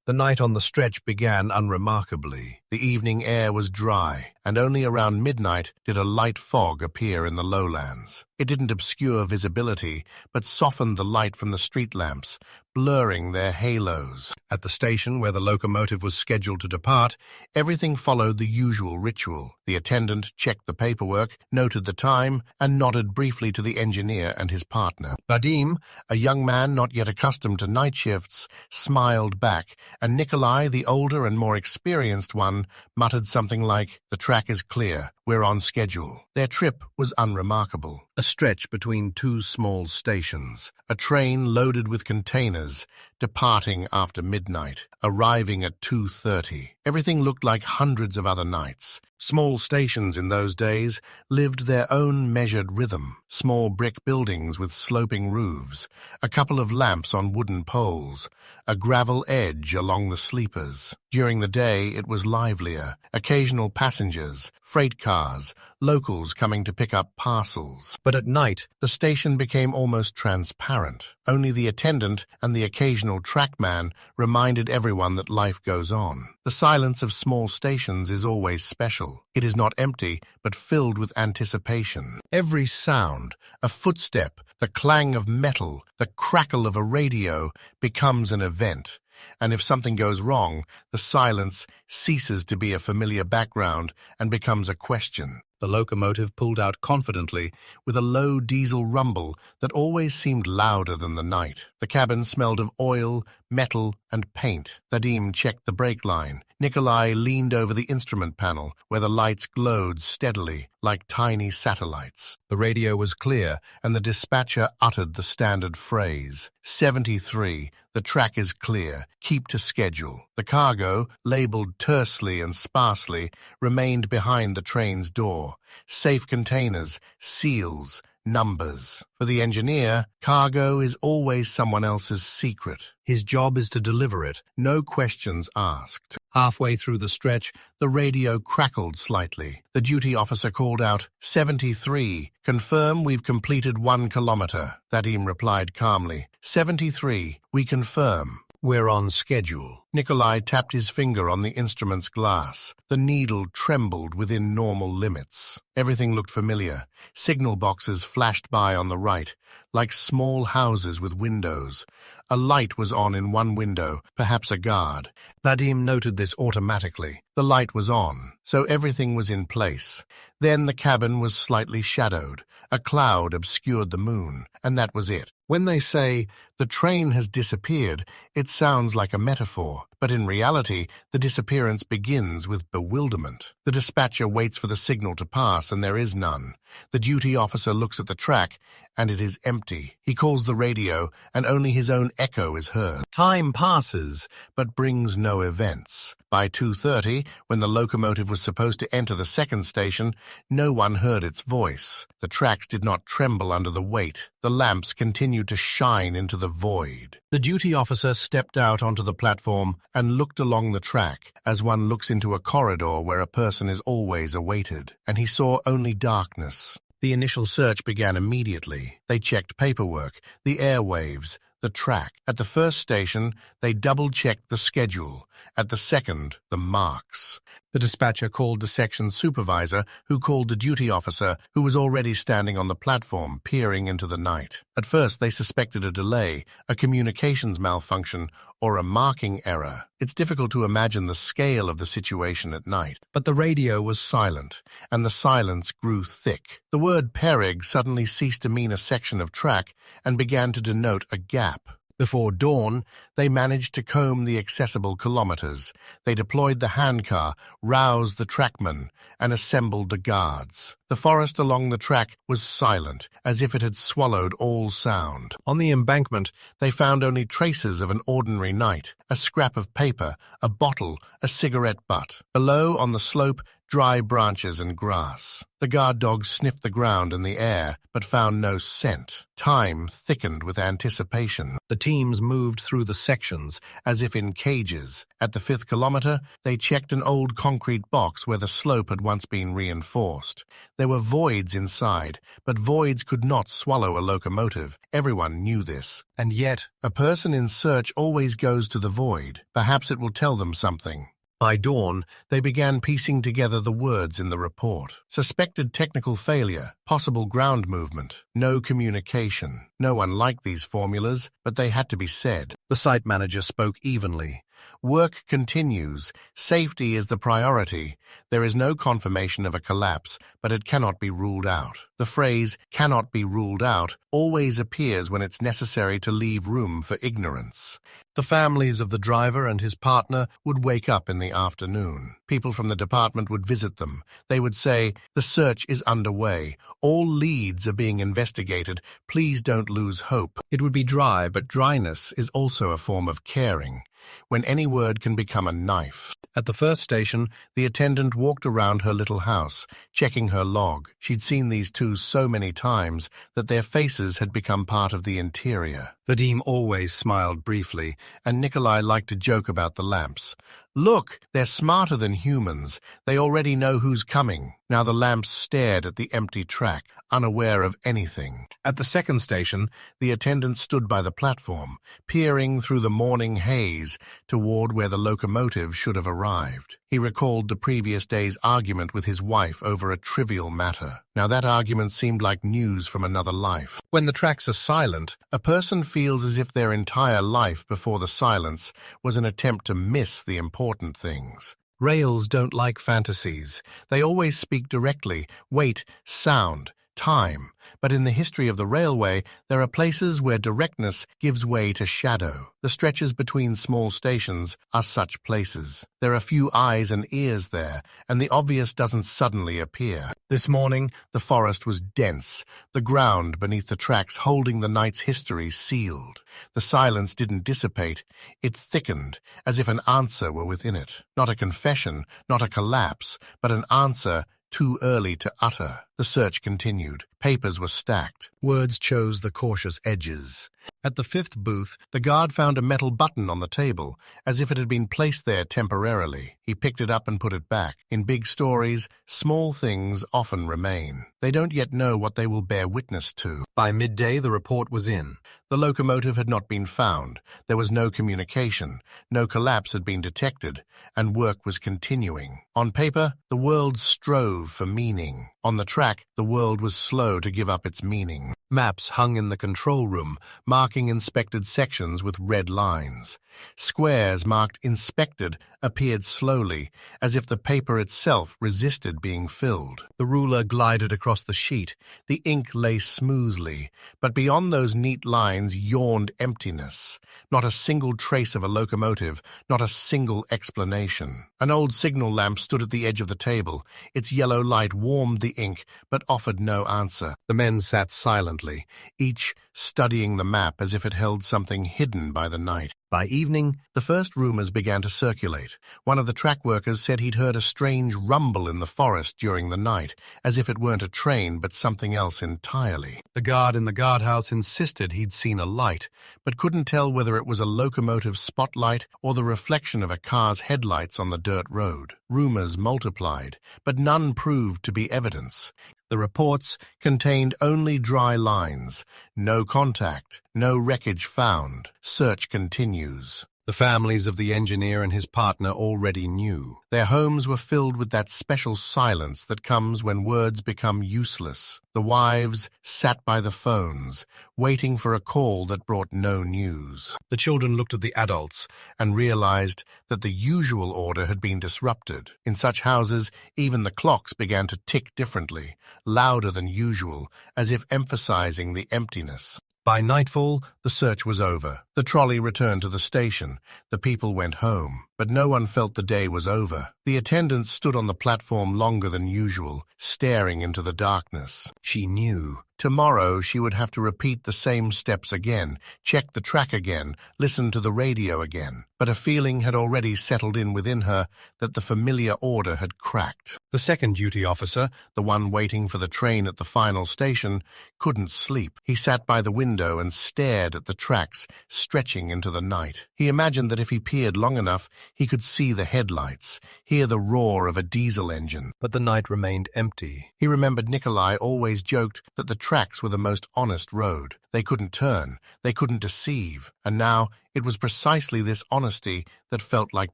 The night on the stretch began unremarkably. The evening air was dry, and only around midnight did a light fog appear in the lowlands. It didn't obscure visibility, but softened the light from the street lamps, blurring their halos. At the station where the locomotive was scheduled to depart, everything followed the usual ritual. The attendant checked the paperwork, noted the time, and nodded briefly to the engineer and his partner. Vadim, a young man not yet accustomed to night shifts, smiled back, and Nikolai, the older and more experienced one, muttered something like, "The track is clear. We're on schedule." Their trip was unremarkable. A stretch between two small stations, a train loaded with containers, departing after midnight, arriving at 2:30. Everything looked like hundreds of other nights. Small stations in those days lived their own measured rhythm. Small brick buildings with sloping roofs, a couple of lamps on wooden poles, a gravel edge along the sleepers. During the day it was livelier, occasional passengers, freight cars, locals coming to pick up parcels. But at night, the station became almost transparent. Only the attendant and the occasional trackman reminded everyone that life goes on. The silence of small stations is always special. It is not empty, but filled with anticipation. Every sound, a footstep, the clang of metal, the crackle of a radio, becomes an event. And if something goes wrong, the silence ceases to be a familiar background and becomes a question. The locomotive pulled out confidently, with a low diesel rumble that always seemed louder than the night. The cabin smelled of oil, metal, and paint. Vadim checked the brake line. Nikolai leaned over the instrument panel, where the lights glowed steadily, like tiny satellites. The radio was clear, and the dispatcher uttered the standard phrase, 73, the track is clear, keep to schedule. The cargo, labeled tersely and sparsely, remained behind the train's door. Safe containers, seals, numbers. For the engineer, cargo is always someone else's secret. His job is to deliver it, no questions asked. Halfway through the stretch, the radio crackled slightly. The duty officer called out, 73, confirm we've completed 1 kilometer. Vadim replied calmly, 73, we confirm. We're on schedule. Nikolai tapped his finger on the instrument's glass. The needle trembled within normal limits. Everything looked familiar. Signal boxes flashed by on the right, like small houses with windows. A light was on in one window, perhaps a guard. Vadim noted this automatically. The light was on, so everything was in place. Then the cabin was slightly shadowed. A cloud obscured the moon, and that was it. When they say, the train has disappeared, it sounds like a metaphor, but in reality, the disappearance begins with bewilderment. The dispatcher waits for the signal to pass, and there is none. The duty officer looks at the track, and it is empty. He calls the radio, and only his own echo is heard. Time passes, but brings no events. By 2:30, when the locomotive was supposed to enter the second station, no one heard its voice. The tracks did not tremble under the weight. The lamps continued to shine into the void. The duty officer stepped out onto the platform and looked along the track, as one looks into a corridor where a person is always awaited, and he saw only darkness. The initial search began immediately. They checked paperwork, the airwaves, the track. At the first station, they double-checked the schedule. At the second, the marks. The dispatcher called the section supervisor, who called the duty officer, who was already standing on the platform, peering into the night. At first, they suspected a delay, a communications malfunction, or a marking error. It's difficult to imagine the scale of the situation at night. But the radio was silent, and the silence grew thick. The word perig suddenly ceased to mean a section of track and began to denote a gap. Before dawn, they managed to comb the accessible kilometers. They deployed the handcar, roused the trackmen, and assembled the guards. The forest along the track was silent, as if it had swallowed all sound. On the embankment, they found only traces of an ordinary night, a scrap of paper, a bottle, a cigarette butt. Below, on the slope, dry branches and grass. The guard dog sniffed the ground and the air, but found no scent. Time thickened with anticipation. The teams moved through the sections, as if in cages. At the 5th kilometer, they checked an old concrete box where the slope had once been reinforced. There were voids inside, but voids could not swallow a locomotive. Everyone knew this. And yet, a person in search always goes to the void. Perhaps it will tell them something. By dawn, they began piecing together the words in the report. Suspected technical failure, possible ground movement, no communication. No one liked these formulas, but they had to be said. The site manager spoke evenly. Work continues. Safety is the priority. There is no confirmation of a collapse, but it cannot be ruled out. The phrase, cannot be ruled out, always appears when it's necessary to leave room for ignorance. The families of the driver and his partner would wake up in the afternoon. People from the department would visit them. They would say, "The search is underway. All leads are being investigated. Please don't lose hope." It would be dry, but dryness is also a form of caring. When any word can become a knife. At the first station, the attendant walked around her little house, checking her log. She'd seen these two so many times that their faces had become part of the interior. Vadim always smiled briefly, and Nikolai liked to joke about the lamps. "Look, they're smarter than humans. They already know who's coming." Now the lamps stared at the empty track, unaware of anything. At the second station, the attendant stood by the platform, peering through the morning haze toward where the locomotive should have arrived. He recalled the previous day's argument with his wife over a trivial matter. Now that argument seemed like news from another life. When the tracks are silent, a person feels as if their entire life before the silence was an attempt to miss the important things. Rails don't like fantasies. They always speak directly, weight, sound, time. But in the history of the railway, there are places where directness gives way to shadow. The stretches between small stations are such places. There are few eyes and ears there, and the obvious doesn't suddenly appear. This morning, the forest was dense, the ground beneath the tracks holding the night's history sealed. The silence didn't dissipate. It thickened, as if an answer were within it. Not a confession, not a collapse, but an answer too early to utter. The search continued. Papers were stacked. Words chose the cautious edges. At the 5th booth, the guard found a metal button on the table, as if it had been placed there temporarily. He picked it up and put it back. In big stories, small things often remain. They don't yet know what they will bear witness to. By midday, the report was in. The locomotive had not been found. There was no communication. No collapse had been detected, and work was continuing. On paper, the world strove for meaning. On the track, the world was slow to give up its meaning. Maps hung in the control room, marking inspected sections with red lines. Squares marked inspected appeared slowly, as if the paper itself resisted being filled. The ruler glided across the sheet. The ink lay smoothly, but beyond those neat lines yawned emptiness. Not a single trace of a locomotive, not a single explanation. An old signal lamp stood at the edge of the table. Its yellow light warmed the ink, but offered no answer. The men sat silently, each studying the map as if it held something hidden by the night. By evening, the first rumors began to circulate. One of the track workers said he'd heard a strange rumble in the forest during the night, as if it weren't a train but something else entirely. The guard in the guardhouse insisted he'd seen a light, but couldn't tell whether it was a locomotive spotlight or the reflection of a car's headlights on the dirt road. Rumors multiplied, but none proved to be evidence. The reports contained only dry lines. No contact, no wreckage found. Search continues. The families of the engineer and his partner already knew. Their homes were filled with that special silence that comes when words become useless. The wives sat by the phones, waiting for a call that brought no news. The children looked at the adults and realized that the usual order had been disrupted. In such houses, even the clocks began to tick differently, louder than usual, as if emphasizing the emptiness. By nightfall, the search was over. The trolley returned to the station. The people went home, but no one felt the day was over. The attendant stood on the platform longer than usual, staring into the darkness. She knew. Tomorrow she would have to repeat the same steps again, check the track again, listen to the radio again. But a feeling had already settled in within her that the familiar order had cracked. The second duty officer, the one waiting for the train at the final station, couldn't sleep. He sat by the window and stared at the tracks stretching into the night. He imagined that if he peered long enough, he could see the headlights, hear the roar of a diesel engine. But the night remained empty. He remembered Nikolai always joked that the tracks were the most honest road. They couldn't turn, they couldn't deceive, and now it was precisely this honesty that felt like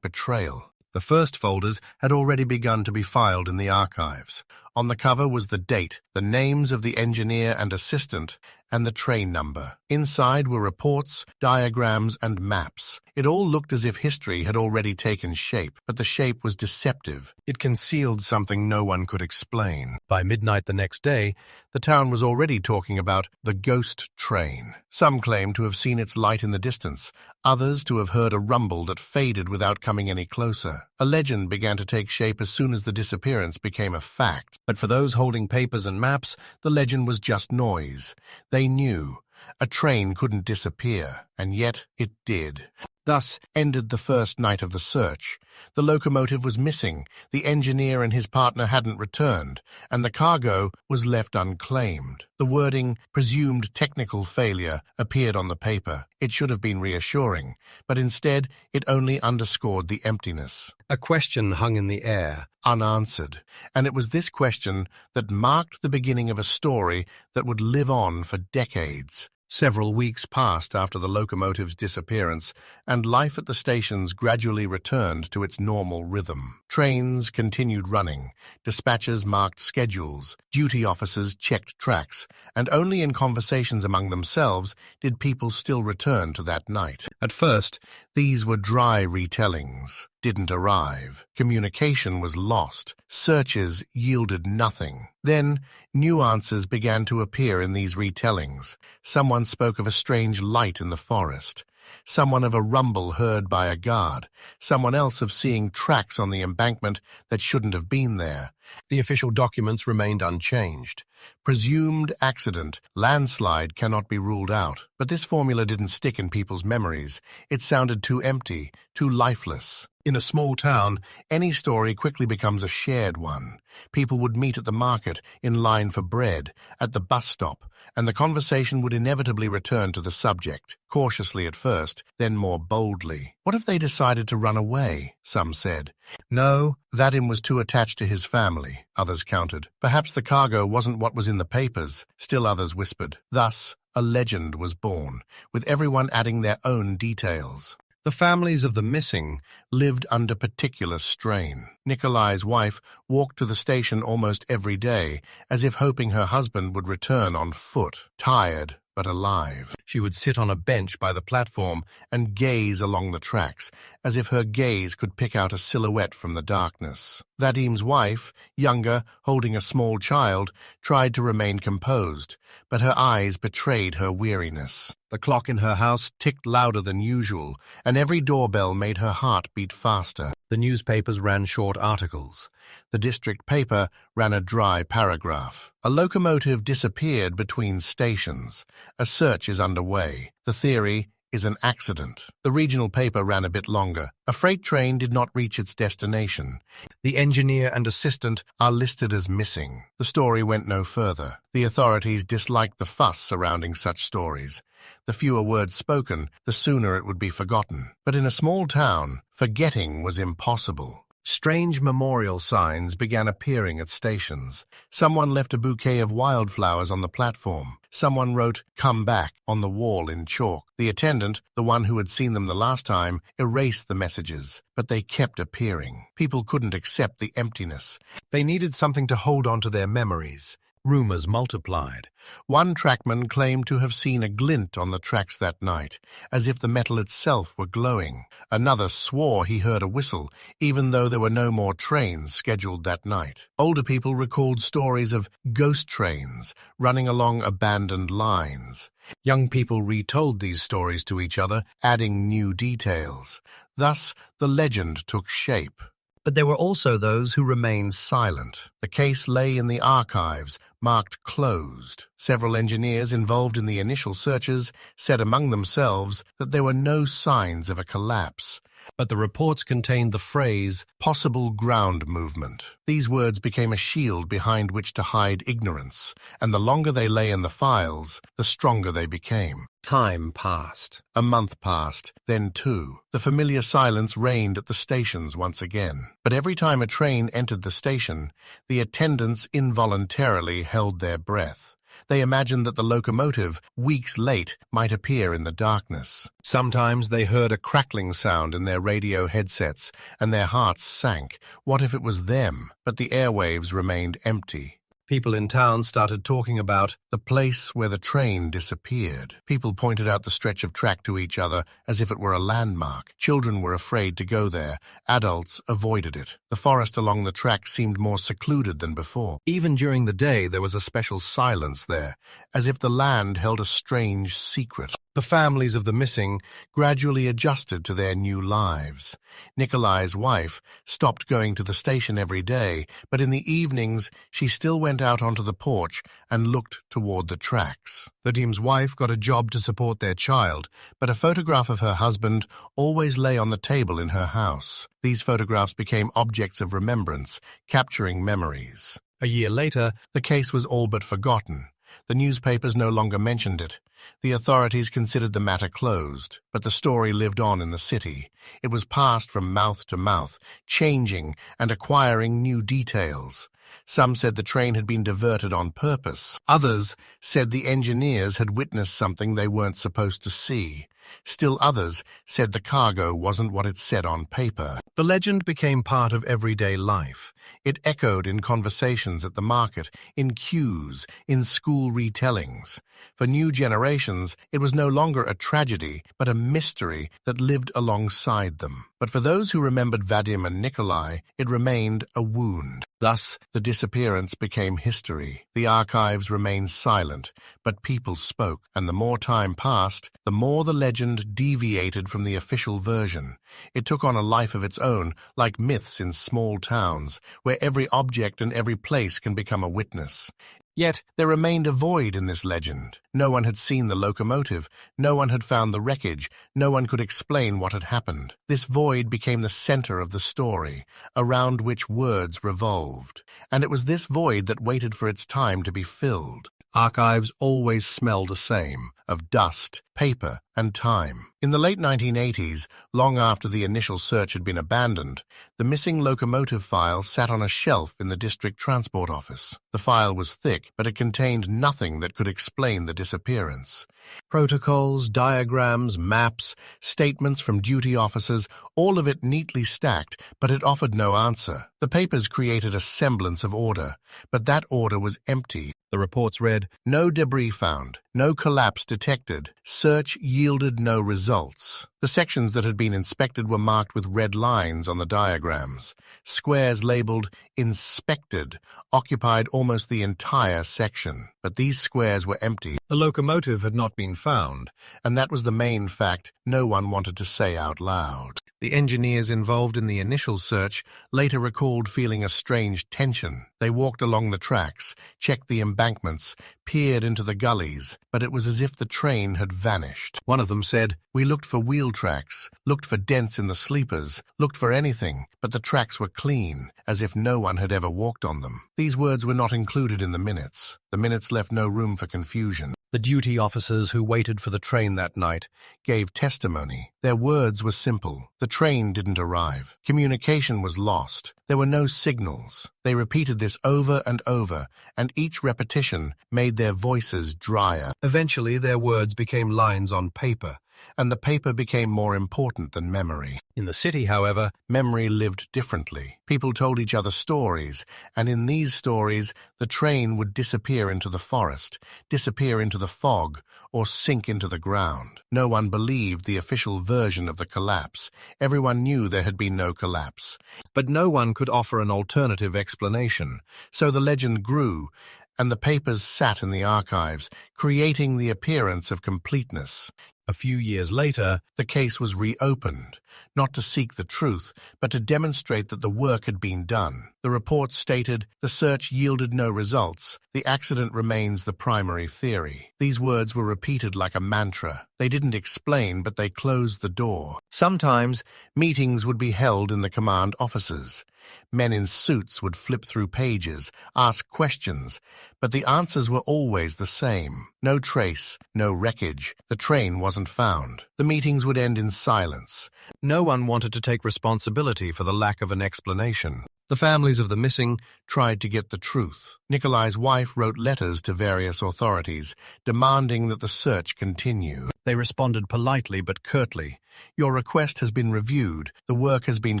betrayal. The first folders had already begun to be filed in the archives. On the cover was the date, the names of the engineer and assistant, and the train number. Inside were reports, diagrams, and maps. It all looked as if history had already taken shape, but the shape was deceptive. It concealed something no one could explain. By midnight the next day, the town was already talking about the ghost train. Some claimed to have seen its light in the distance, others to have heard a rumble that faded without coming any closer. A legend began to take shape as soon as the disappearance became a fact. But for those holding papers and maps, the legend was just noise. They knew. A train couldn't disappear, and yet it did. Thus ended the first night of the search. The locomotive was missing, the engineer and his partner hadn't returned, and the cargo was left unclaimed. The wording, presumed technical failure, appeared on the paper. It should have been reassuring, but instead it only underscored the emptiness. A question hung in the air, unanswered, and it was this question that marked the beginning of a story that would live on for decades. Several weeks passed after the locomotive's disappearance, and life at the stations gradually returned to its normal rhythm. Trains continued running, dispatchers marked schedules, duty officers checked tracks, and only in conversations among themselves did people still return to that night. At first, these were dry retellings. Didn't arrive. Communication was lost. Searches yielded nothing. Then, nuances began to appear in these retellings. Someone spoke of a strange light in the forest. Someone of a rumble heard by a guard. Someone else of seeing tracks on the embankment that shouldn't have been there. The official documents remained unchanged. Presumed accident, landslide cannot be ruled out. But this formula didn't stick in people's memories. It sounded too empty, too lifeless. In a small town, any story quickly becomes a shared one. People would meet at the market, in line for bread, at the bus stop, and the conversation would inevitably return to the subject, cautiously at first, then more boldly. What if they decided to run away? Some said. No, that him was too attached to his family, others countered. Perhaps the cargo wasn't what was in the papers, still others whispered. Thus, a legend was born, with everyone adding their own details. The families of the missing lived under particular strain. Nikolai's wife walked to the station almost every day, as if hoping her husband would return on foot, tired but alive. She would sit on a bench by the platform and gaze along the tracks, as if her gaze could pick out a silhouette from the darkness. Vadim's wife, younger, holding a small child, tried to remain composed, but her eyes betrayed her weariness. The clock in her house ticked louder than usual, and every doorbell made her heart beat faster. The newspapers ran short articles. The district paper ran a dry paragraph. A locomotive disappeared between stations. A search is underway. The theory is an accident. The regional paper ran a bit longer. A freight train did not reach its destination. The engineer and assistant are listed as missing. The story went no further. The authorities disliked the fuss surrounding such stories. The fewer words spoken, the sooner it would be forgotten. But in a small town, forgetting was impossible. Strange memorial signs began appearing at stations. Someone left a bouquet of wildflowers on the platform. Someone wrote, "Come back," on the wall in chalk. The attendant, the one who had seen them the last time, erased the messages, but they kept appearing. People couldn't accept the emptiness. They needed something to hold on to their memories. Rumors multiplied. One trackman claimed to have seen a glint on the tracks that night, as if the metal itself were glowing. Another swore he heard a whistle, even though there were no more trains scheduled that night. Older people recalled stories of ghost trains running along abandoned lines. Young people retold these stories to each other, adding new details. Thus, the legend took shape. But there were also those who remained silent. The case lay in the archives, marked closed. Several engineers involved in the initial searches said among themselves that there were no signs of a collapse. but the reports contained the phrase, possible ground movement. These words became a shield behind which to hide ignorance, and the longer they lay in the files, the stronger they became. Time passed. A month passed, then two. The familiar silence reigned at the stations once again. But every time a train entered the station, the attendants involuntarily held their breath. They imagined that the locomotive, weeks late, might appear in the darkness. Sometimes they heard a crackling sound in their radio headsets, and their hearts sank. What if it was them? But the airwaves remained empty. People in town started talking about the place where the train disappeared. People pointed out the stretch of track to each other as if it were a landmark. Children were afraid to go there. Adults avoided it. The forest along the track seemed more secluded than before. Even during the day, there was a special silence there, as if the land held a strange secret. The families of the missing gradually adjusted to their new lives. Nikolai's wife stopped going to the station every day, but in the evenings she still went out onto the porch and looked toward the tracks. Vadim's wife got a job to support their child, but a photograph of her husband always lay on the table in her house. These photographs became objects of remembrance, capturing memories. A year later, the case was all but forgotten. The newspapers no longer mentioned it. The authorities considered the matter closed, but the story lived on in the city. It was passed from mouth to mouth, changing and acquiring new details. Some said the train had been diverted on purpose. Others said the engineers had witnessed something they weren't supposed to see. Still others said the cargo wasn't what it said on paper. The legend became part of everyday life. It echoed in conversations at the market, in queues, in school retellings. For new generations, it was no longer a tragedy, but a mystery that lived alongside them. But for those who remembered Vadim and Nikolai, it remained a wound. Thus, the disappearance became history. The archives remained silent, but people spoke, and the more time passed, the more the legend deviated from the official version. It took on a life of its own, like myths in small towns, where every object and every place can become a witness. Yet there remained a void in this legend. No one had seen the locomotive, no one had found the wreckage, no one could explain what had happened. This void became the center of the story, around which words revolved. And it was this void that waited for its time to be filled. Archives always smelled the same, of dust, paper, and time. In the late 1980s, long after the initial search had been abandoned, the missing locomotive file sat on a shelf in the district transport office. The file was thick, but it contained nothing that could explain the disappearance. Protocols, diagrams, maps, statements from duty officers, all of it neatly stacked, but it offered no answer. The papers created a semblance of order, but that order was empty. The reports read, "No debris found, no collapse detected, search yielded no results." The sections that had been inspected were marked with red lines on the diagrams. Squares labeled "inspected" occupied almost the entire section, but these squares were empty. The locomotive had not been found, and that was the main fact no one wanted to say out loud. The engineers involved in the initial search later recalled feeling a strange tension. They walked along the tracks, checked the embankments, peered into the gullies, but it was as if the train had vanished. One of them said, "We looked for wheel tracks, looked for dents in the sleepers, looked for anything, but the tracks were clean, as if no one had ever walked on them." These words were not included in the minutes. The minutes left no room for confusion. The duty officers who waited for the train that night gave testimony. Their words were simple. The train didn't arrive. Communication was lost. There were no signals. They repeated this over and over, and each repetition made their voices drier. Eventually, their words became lines on paper, and the paper became more important than memory. In the city, however, memory lived differently. People told each other stories, and in these stories, the train would disappear into the forest, disappear into the fog, or sink into the ground. No one believed the official version of the collapse. Everyone knew there had been no collapse, but no one could offer an alternative explanation. So the legend grew, and the papers sat in the archives, creating the appearance of completeness. A few years later, the case was reopened, not to seek the truth, but to demonstrate that the work had been done. The report stated, "The search yielded no results. The accident remains the primary theory." These words were repeated like a mantra. They didn't explain, but they closed the door. Sometimes, meetings would be held in the command offices. Men in suits would flip through pages, ask questions, but the answers were always the same. No trace, no wreckage. The train wasn't found. The meetings would end in silence. No one wanted to take responsibility for the lack of an explanation. The families of the missing tried to get the truth. Nikolai's wife wrote letters to various authorities, demanding that the search continue. They responded politely but curtly. "Your request has been reviewed, the work has been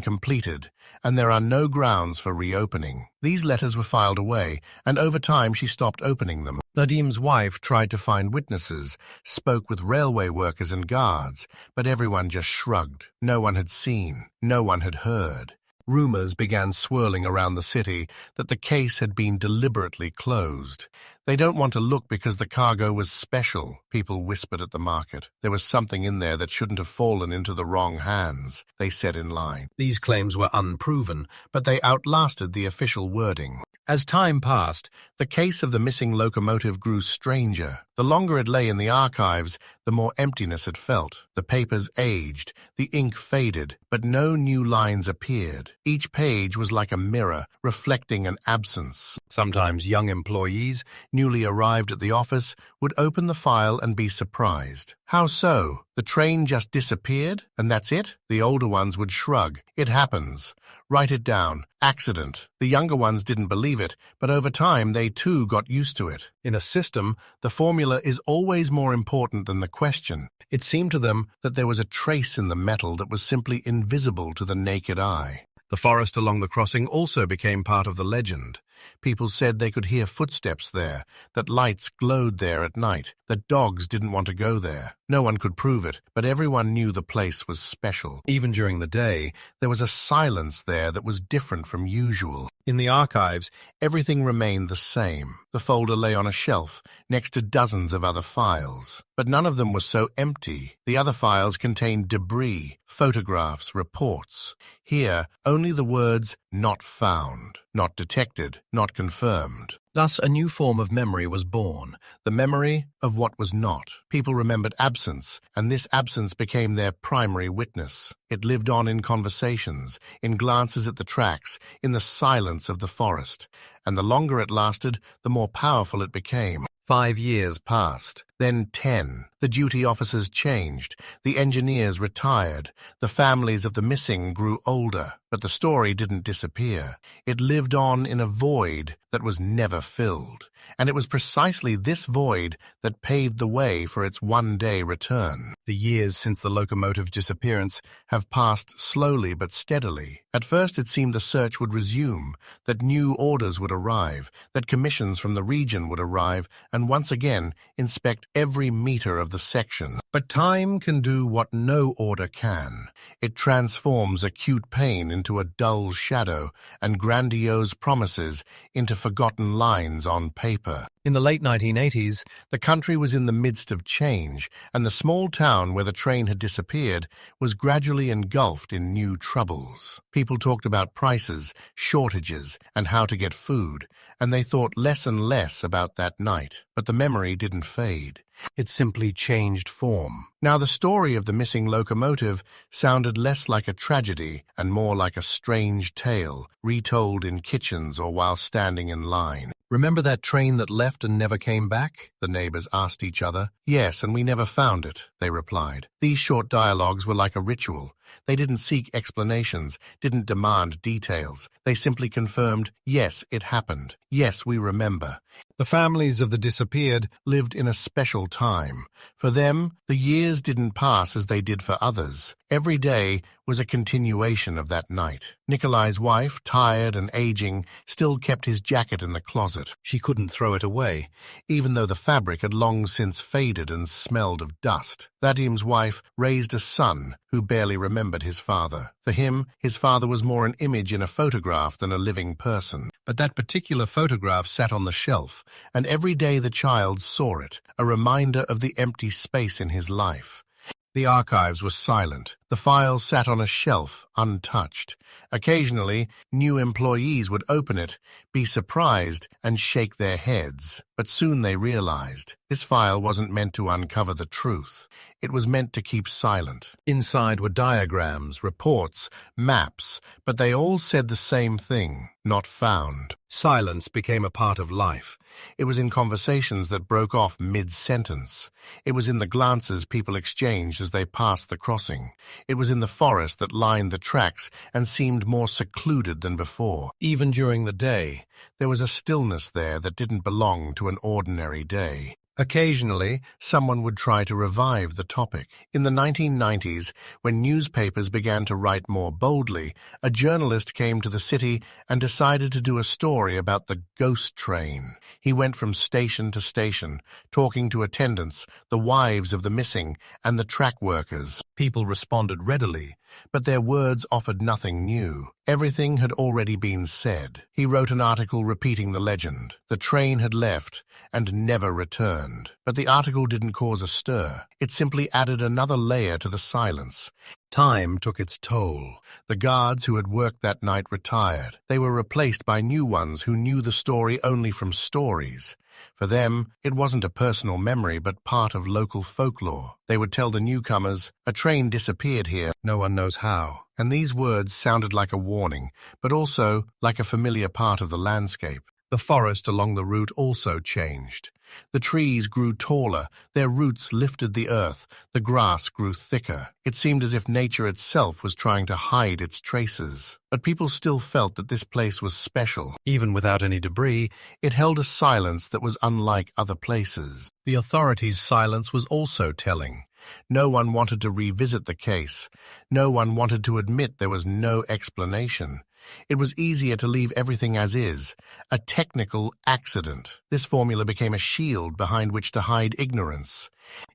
completed, and there are no grounds for reopening." These letters were filed away, and over time she stopped opening them. Nadim's wife tried to find witnesses, spoke with railway workers and guards, but everyone just shrugged. No one had seen, no one had heard. Rumors began swirling around the city that the case had been deliberately closed. "They don't want to look because the cargo was special," people whispered at the market. "There was something in there that shouldn't have fallen into the wrong hands," they said in line. These claims were unproven, but they outlasted the official wording. As time passed, the case of the missing locomotive grew stranger. The longer it lay in the archives, the more emptiness it felt. The papers aged, the ink faded, but no new lines appeared. Each page was like a mirror, reflecting an absence. Sometimes young employees, newly arrived at the office, would open the file and be surprised. "How so? The train just disappeared? And that's it?" The older ones would shrug. "It happens. Write it down. Accident." The younger ones didn't believe it, but over time they too got used to it. In a system, the formula is always more important than the question. It seemed to them that there was a trace in the metal that was simply invisible to the naked eye. The forest along the crossing also became part of the legend. People said they could hear footsteps there, that lights glowed there at night, that dogs didn't want to go there. No one could prove it, but everyone knew the place was special. Even during the day, there was a silence there that was different from usual. In the archives, everything remained the same. The folder lay on a shelf, next to dozens of other files. But none of them was so empty. The other files contained debris, photographs, reports. Here, only the words, "not found," "not detected," "not confirmed." Thus, a new form of memory was born, the memory of what was not. People remembered absence, and this absence became their primary witness. It lived on in conversations, in glances at the tracks, in the silence of the forest, and the longer it lasted, the more powerful it became. 5 years passed, then 10. The duty officers changed, the engineers retired, the families of the missing grew older, but the story didn't disappear. It lived on in a void that was never filled, and it was precisely this void that paved the way for its one-day return. The years since the locomotive's disappearance have passed slowly but steadily. At first it seemed the search would resume, that new orders would arrive, that commissions from the region would arrive and once again inspect every meter of the section. But time can do what no order can. It transforms acute pain into a dull shadow and grandiose promises into forgotten lines on paper. In the late 1980s, the country was in the midst of change, and the small town where the train had disappeared was gradually engulfed in new troubles. People talked about prices, shortages, and how to get food, and they thought less and less about that night. But the memory didn't fade. It simply changed form. Now the story of the missing locomotive sounded less like a tragedy and more like a strange tale, retold in kitchens or while standing in line. "Remember that train that left and never came back?" the neighbors asked each other. "Yes, and we never found it," they replied. These short dialogues were like a ritual. They didn't seek explanations, didn't demand details. They simply confirmed, yes, it happened. Yes, we remember. The families of the disappeared lived in a special time. For them, the years didn't pass as they did for others. Every day was a continuation of that night. Nikolai's wife, tired and aging, still kept his jacket in the closet. She couldn't throw it away, even though the fabric had long since faded and smelled of dust. Vadim's wife raised a son who barely remembered his father. For him, his father was more an image in a photograph than a living person. But that particular photograph sat on the shelf, and every day the child saw it, a reminder of the empty space in his life. The archives were silent. The file sat on a shelf, untouched. Occasionally, new employees would open it, be surprised, and shake their heads. But soon they realized this file wasn't meant to uncover the truth. It was meant to keep silent. Inside were diagrams, reports, maps, but they all said the same thing: not found. Silence became a part of life. It was in conversations that broke off mid-sentence. It was in the glances people exchanged as they passed the crossing. It was in the forest that lined the tracks and seemed more secluded than before. Even during the day, there was a stillness there that didn't belong to an ordinary day. Occasionally, someone would try to revive the topic. In the 1990s, when newspapers began to write more boldly, a journalist came to the city and decided to do a story about the ghost train. He went from station to station, talking to attendants, the wives of the missing, and the track workers. People responded readily, but their words offered nothing new. Everything had already been said. He wrote an article repeating the legend. The train had left and never returned. But the article didn't cause a stir. It simply added another layer to the silence. Time took its toll. The guards who had worked that night retired. They were replaced by new ones who knew the story only from stories. For them, it wasn't a personal memory but part of local folklore. They would tell the newcomers, "A train disappeared here. No one knows how." And these words sounded like a warning, but also like a familiar part of the landscape. The forest along the route also changed. The trees grew taller, their roots lifted the earth, the grass grew thicker. It seemed as if nature itself was trying to hide its traces. But people still felt that this place was special. Even without any debris, it held a silence that was unlike other places. The authorities' silence was also telling. No one wanted to revisit the case. No one wanted to admit there was no explanation. It was easier to leave everything as is, a technical accident. This formula became a shield behind which to hide ignorance.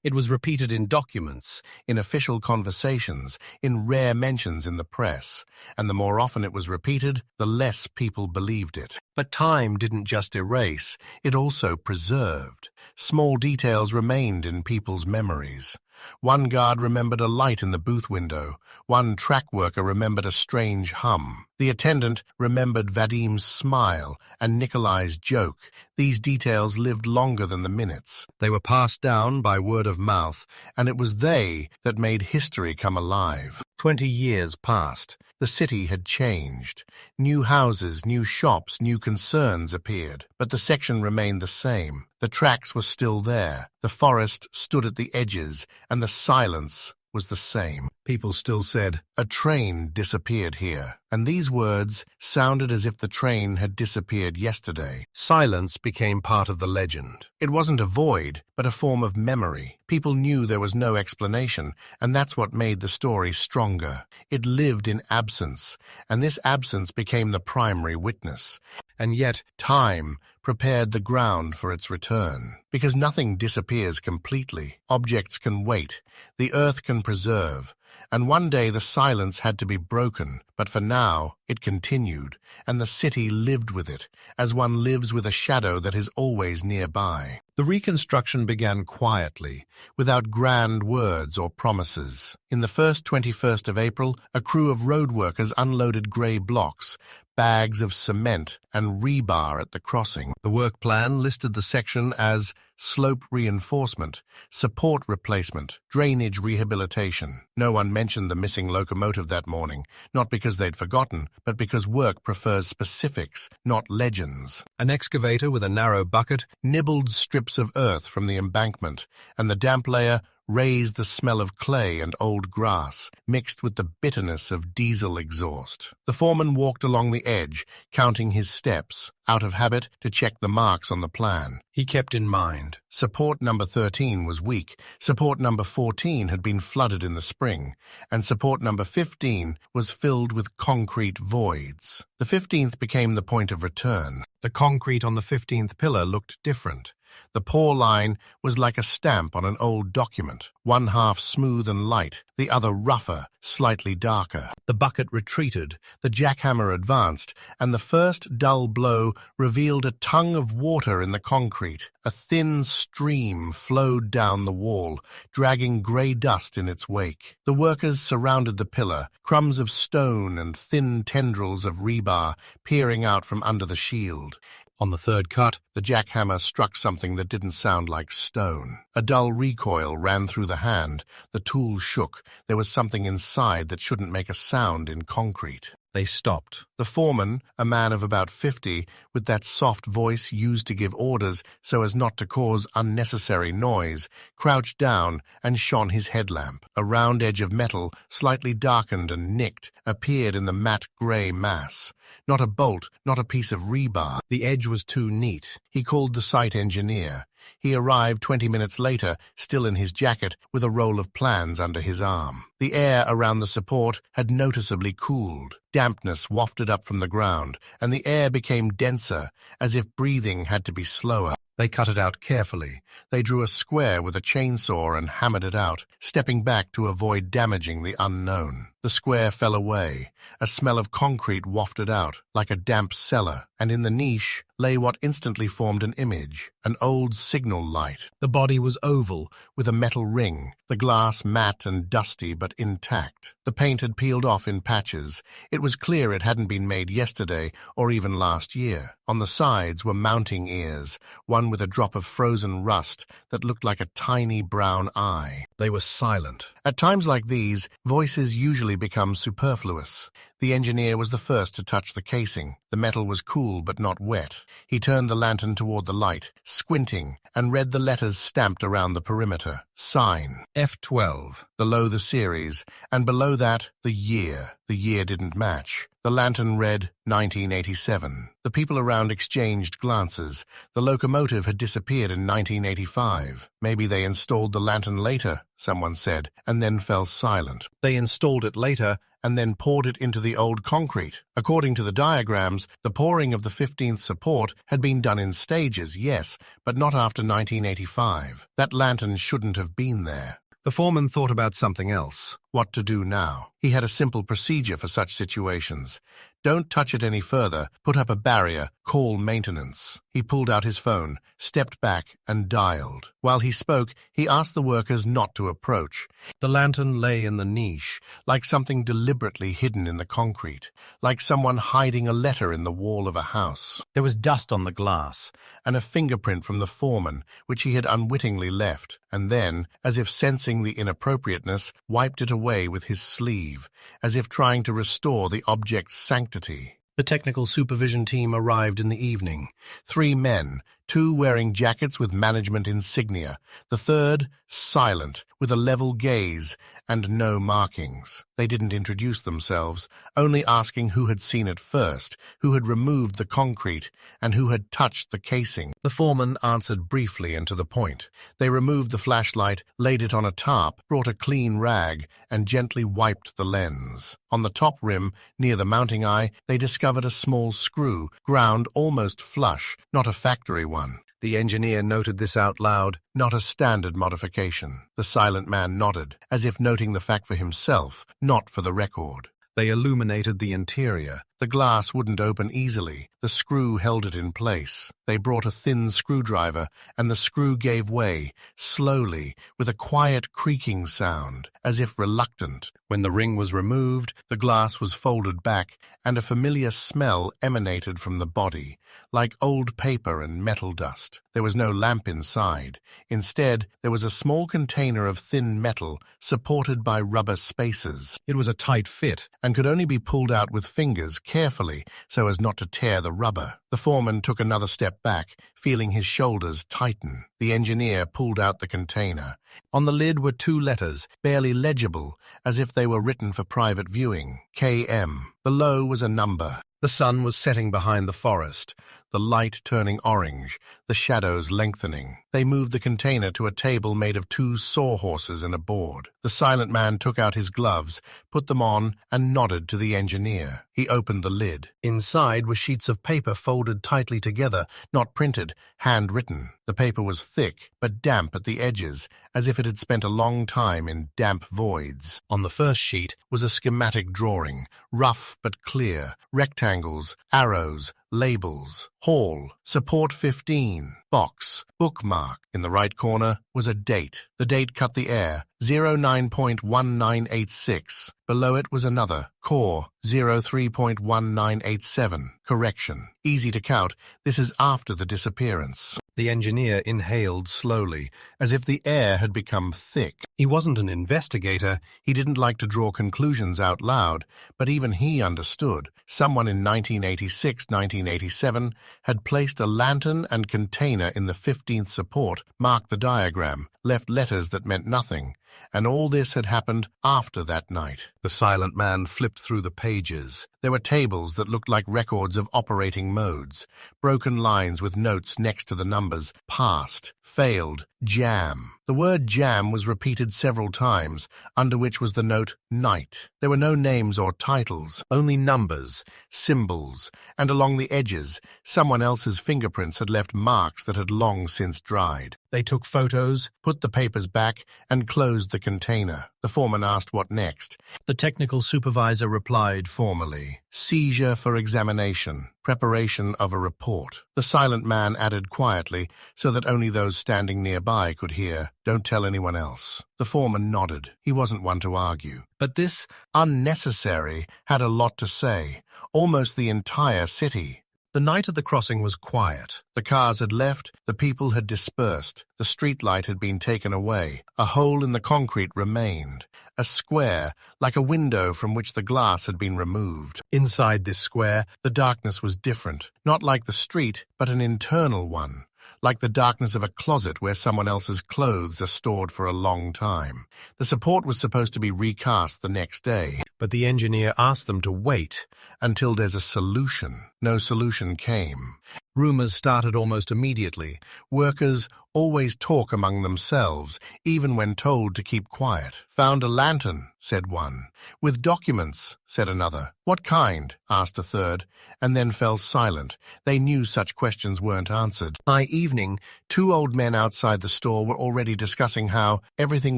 It was repeated in documents, in official conversations, in rare mentions in the press, and the more often it was repeated, the less people believed it. But time didn't just erase, it also preserved. Small details remained in people's memories. One guard remembered a light in the booth window. One track worker remembered a strange hum. The attendant remembered Vadim's smile and Nikolai's joke. These details lived longer than the minutes. They were passed down by word of mouth, and it was they that made history come alive. 20 years passed. The city had changed. New houses, new shops, new concerns appeared, but the section remained the same. The tracks were still there. The forest stood at the edges, and the silence was the same. People still said, "A train disappeared here," and these words sounded as if the train had disappeared yesterday. Silence became part of the legend. It wasn't a void, but a form of memory. People knew there was no explanation, and that's what made the story stronger. It lived in absence, and this absence became the primary witness. And yet, time prepared the ground for its return. Because nothing disappears completely. Objects can wait. The earth can preserve. And one day the silence had to be broken, but for now it continued, and the city lived with it, as one lives with a shadow that is always nearby. The reconstruction began quietly, without grand words or promises. In the first 21st of April, a crew of road workers unloaded grey blocks, bags of cement, and rebar at the crossing. The work plan listed the section as slope reinforcement, support replacement, drainage rehabilitation. No one mentioned the missing locomotive that morning, not because they'd forgotten, but because work prefers specifics, not legends. An excavator with a narrow bucket nibbled strips of earth from the embankment, and the damp layer raised the smell of clay and old grass, mixed with the bitterness of diesel exhaust. The foreman walked along the edge, counting his steps, out of habit to check the marks on the plan. He kept in mind, support number 13 was weak, support number 14 had been flooded in the spring, and support number 15 was filled with concrete voids. The 15th became the point of return. The concrete on the 15th pillar looked different. The pour line was like a stamp on an old document, one half smooth and light, the other rougher, slightly darker. The bucket retreated, the jackhammer advanced, and the first dull blow revealed a tongue of water in the concrete. A thin stream flowed down the wall, dragging grey dust in its wake. The workers surrounded the pillar, crumbs of stone and thin tendrils of rebar peering out from under the shield. On the third cut, the jackhammer struck something that didn't sound like stone. A dull recoil ran through the hand. The tool shook. There was something inside that shouldn't make a sound in concrete. They stopped. The foreman, a man of about 50, with that soft voice used to give orders so as not to cause unnecessary noise, crouched down and shone his headlamp. A round edge of metal, slightly darkened and nicked, appeared in the matte grey mass. Not a bolt, not a piece of rebar. The edge was too neat. He called the site engineer. He arrived 20 minutes later, still in his jacket, with a roll of plans under his arm. The air around the support had noticeably cooled. Dampness wafted up from the ground, and the air became denser, as if breathing had to be slower. They cut it out carefully. They drew a square with a chainsaw and hammered it out, stepping back to avoid damaging the unknown. The square fell away. A smell of concrete wafted out, like a damp cellar, and in the niche lay what instantly formed an image, an old signal light. The body was oval, with a metal ring, the glass matte and dusty but intact. The paint had peeled off in patches. It was clear it hadn't been made yesterday or even last year. On the sides were mounting ears, one with a drop of frozen rust that looked like a tiny brown eye. They were silent. At times like these, voices usually become superfluous. The engineer was the first to touch the casing. The metal was cool but not wet. He turned the lantern toward the light, squinting, and read the letters stamped around the perimeter. Sign, F12, below the series, and below that, the year. The year didn't match. The lantern read 1987. The people around exchanged glances. The locomotive had disappeared in 1985. Maybe they installed the lantern later, someone said, and then fell silent. They installed it later and then poured it into the old concrete. According to the diagrams, the pouring of the 15th support had been done in stages, yes, but not after 1985. That lantern shouldn't have been there. The foreman thought about something else. What to do now? He had a simple procedure for such situations. Don't touch it any further. Put up a barrier. Call maintenance. He pulled out his phone, stepped back, and dialed. While he spoke, he asked the workers not to approach. The lantern lay in the niche, like something deliberately hidden in the concrete, like someone hiding a letter in the wall of a house. There was dust on the glass, and a fingerprint from the foreman, which he had unwittingly left, and then, as if sensing the inappropriateness, wiped it away with his sleeve, as if trying to restore the object's sanctity. The technical supervision team arrived in the evening. 3 men, 2 wearing jackets with management insignia, the third silent, with a level gaze and no markings. They didn't introduce themselves, only asking who had seen it first, who had removed the concrete, and who had touched the casing. The foreman answered briefly and to the point. They removed the flashlight, laid it on a tarp, brought a clean rag, and gently wiped the lens. On the top rim, near the mounting eye, they discovered a small screw, ground almost flush, not a factory one. The engineer noted this out loud, not a standard modification. The silent man nodded, as if noting the fact for himself, not for the record. They illuminated the interior. The glass wouldn't open easily. The screw held it in place. They brought a thin screwdriver, and the screw gave way, slowly, with a quiet creaking sound, as if reluctant. When the ring was removed, the glass was folded back, and a familiar smell emanated from the body, like old paper and metal dust. There was no lamp inside. Instead, there was a small container of thin metal, supported by rubber spacers. It was a tight fit, and could only be pulled out with fingers carefully so as not to tear the rubber. The foreman took another step back, feeling his shoulders tighten. The engineer pulled out the container. On the lid were 2 letters, barely legible, as if they were written for private viewing. KM. Below was a number. The sun was setting behind the forest. the light turning orange, the shadows lengthening. They moved the container to a table made of 2 sawhorses and a board. The silent man took out his gloves, put them on, and nodded to the engineer. He opened the lid. Inside were sheets of paper folded tightly together, not printed, handwritten. The paper was thick, but damp at the edges, as if it had spent a long time in damp voids. On the first sheet was a schematic drawing, rough but clear, rectangles, arrows, labels, hall, support 15, box, bookmark. In the right corner was a date. The date cut the air, 09.1986. Below it was another, core, 03.1987, correction. Easy to count, this is after the disappearance. The engineer inhaled slowly, as if the air had become thick. He wasn't an investigator, he didn't like to draw conclusions out loud, but even he understood. Someone in 1986-1987 had placed a lantern and container in the 15th support, marked the diagram, left letters that meant nothing, and all this had happened after that night. The silent man flipped through the pages. There were tables that looked like records of operating modes, broken lines with notes next to the numbers, passed, failed, jam. The word jam was repeated several times, under which was the note night. There were no names or titles, only numbers, symbols, and along the edges, someone else's fingerprints had left marks that had long since dried. They took photos, put the papers back, and closed the container. The foreman asked what next. The technical supervisor replied formally, "Seizure for examination, preparation of a report." The silent man added quietly, so that only those standing nearby could hear, "Don't tell anyone else." The foreman nodded. He wasn't one to argue. But this unnecessary had a lot to say, almost the entire city. The night of the crossing was quiet. The cars had left, the people had dispersed, the streetlight had been taken away. A hole in the concrete remained, a square, like a window from which the glass had been removed. Inside this square, the darkness was different, not like the street, but an internal one, like the darkness of a closet where someone else's clothes are stored for a long time. The support was supposed to be recast the next day, but the engineer asked them to wait until there's a solution. No solution came. Rumors started almost immediately. Workers always talk among themselves, even when told to keep quiet. "Found a lantern," said one. "With documents," said another. "What kind?" asked a third, and then fell silent. They knew such questions weren't answered. By evening, 2 old men outside the store were already discussing how everything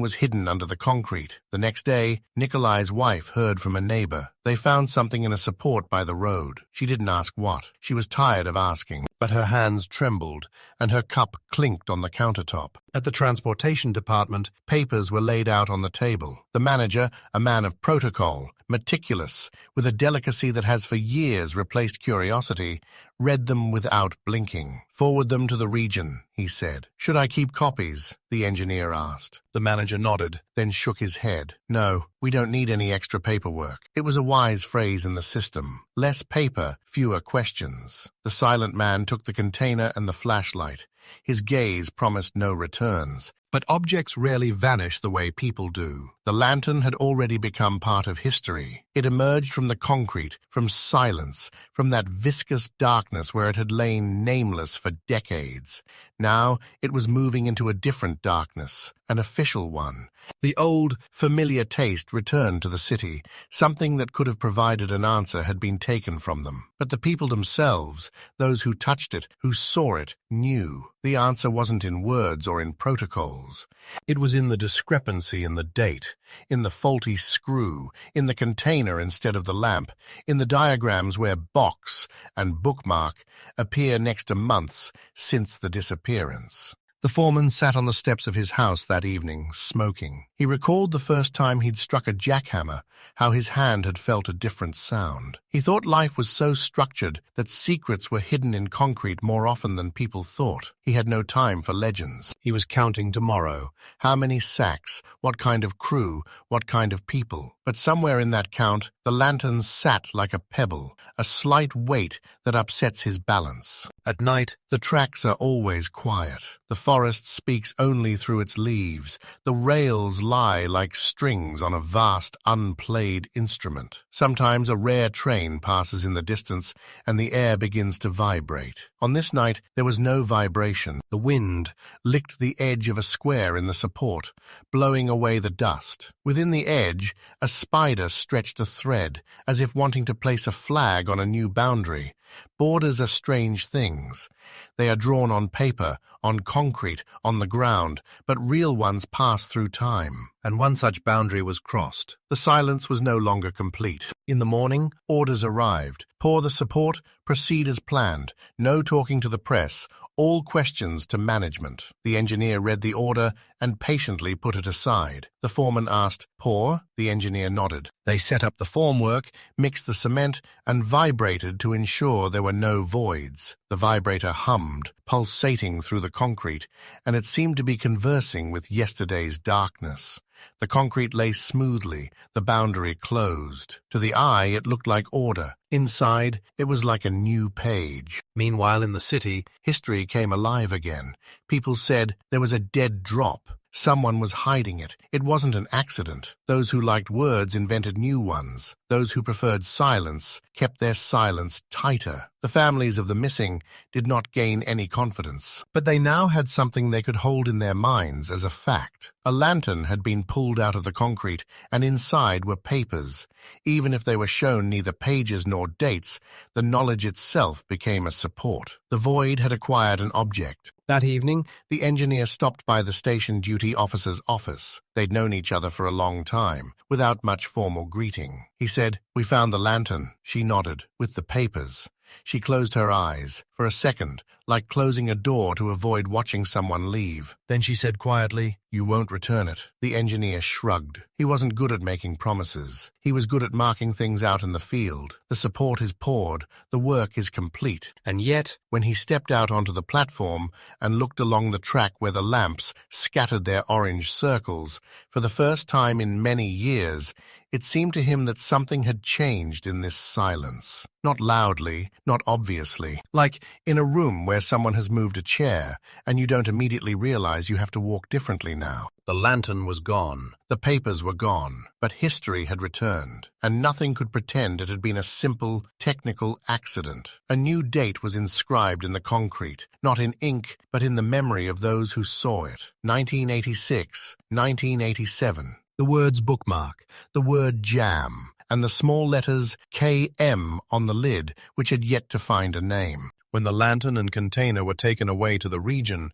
was hidden under the concrete. The next day, Nikolai's wife heard from a neighbor. They found something in a support by the road. She didn't ask what. She was tired of asking, but her hands trembled, and her cup clinked on the countertop. At the transportation department, papers were laid out on the table. The manager, a man of protocol, meticulous, with a delicacy that has for years replaced curiosity, read them without blinking. "Forward them to the region," he said. "Should I keep copies?" the engineer asked. The manager nodded, then shook his head. "No, we don't need any extra paperwork." It was a wise phrase in the system. Less paper, fewer questions. The silent man took the container and the flashlight. His gaze promised no returns. But objects rarely vanish the way people do. The lantern had already become part of history. It emerged from the concrete, from silence, from that viscous darkness where it had lain nameless for decades. Now it was moving into a different darkness, an official one. The old, familiar taste returned to the city. Something that could have provided an answer had been taken from them. But the people themselves, those who touched it, who saw it, knew. The answer wasn't in words or in protocols. It was in the discrepancy in the date, in the faulty screw, in the container instead of the lamp, in the diagrams where box and bookmark appear next to months since the disappearance. The foreman sat on the steps of his house that evening, smoking. He recalled the first time he'd struck a jackhammer, how his hand had felt a different sound. He thought life was so structured that secrets were hidden in concrete more often than people thought. He had no time for legends. He was counting tomorrow. How many sacks? What kind of crew? What kind of people? But somewhere in that count, the lantern sat like a pebble, a slight weight that upsets his balance. At night, the tracks are always quiet. The forest speaks only through its leaves. The rails lie like strings on a vast, unplayed instrument. Sometimes a rare train passes in the distance, and the air begins to vibrate. On this night, there was no vibration. The wind licked the edge of a square in the support, blowing away the dust. Within the edge, a spider stretched a thread, as if wanting to place a flag on a new boundary. Borders are strange things. They are drawn on paper, on concrete, on the ground, but real ones pass through time. And one such boundary was crossed. The silence was no longer complete. In the morning, orders arrived. Pour the support, proceed as planned. No talking to the press, all questions to management. The engineer read the order and patiently put it aside. The foreman asked, "Pour?" The engineer nodded. They set up the formwork, mixed the cement, and vibrated to ensure there were no voids. The vibrator hummed, pulsating through the concrete, and it seemed to be conversing with yesterday's darkness. The concrete lay smoothly, the boundary closed. To the eye, it looked like order. Inside, it was like a new page. Meanwhile, in the city, History came alive again. People said there was a dead drop. Someone was hiding it. It wasn't an accident. Those who liked words invented new ones. Those who preferred silence kept their silence tighter. The families of the missing did not gain any confidence, but they now had something they could hold in their minds as a fact. A lantern had been pulled out of the concrete, and inside were papers. Even if they were shown neither pages nor dates, the knowledge itself became a support. The void had acquired an object. That evening, the engineer stopped by the station duty officer's office. They'd known each other for a long time, without much formal greeting. He said, "We found the lantern." She nodded. "With the papers." She closed her eyes, for a second, like closing a door to avoid watching someone leave. Then she said quietly, "You won't return it." The engineer shrugged. He wasn't good at making promises. He was good at marking things out in the field. The support is poured, the work is complete. And yet, when he stepped out onto the platform and looked along the track where the lamps scattered their orange circles, for the first time in many years, it seemed to him that something had changed in this silence. Not loudly, not obviously. Like in a room where someone has moved a chair and you don't immediately realize you have to walk differently now. the lantern was gone. The papers were gone, but history had returned, and nothing could pretend it had been a simple, technical accident. A new date was inscribed in the concrete, not in ink, but in the memory of those who saw it. 1986, 1987. The words bookmark, the word jam, and the small letters KM on the lid, which had yet to find a name. When the lantern and container were taken away to the region,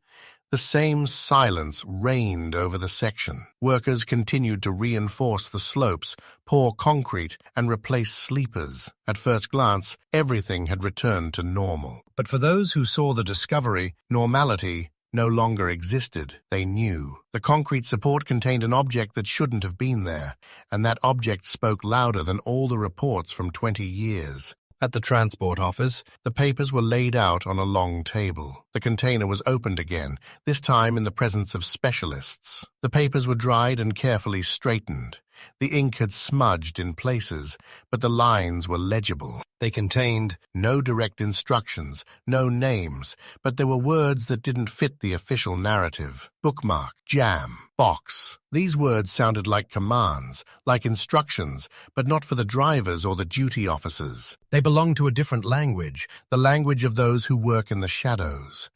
the same silence reigned over the section. Workers continued to reinforce the slopes, pour concrete, and replace sleepers. At first glance, everything had returned to normal. But for those who saw the discovery, normality no longer existed. They knew. The concrete support contained an object that shouldn't have been there, and that object spoke louder than all the reports from 20 years. at the transport office, The papers were laid out on a long table. The container was opened again, this time in the presence of specialists. The papers were dried and carefully straightened. The ink had smudged in places, but the lines were legible. they contained No direct instructions, no names, but there were words that didn't fit the official narrative. Bookmark, jam, box. These words sounded like commands, like instructions, but not for the drivers or the duty officers. They belonged to a different language, the language of those who work in the shadows.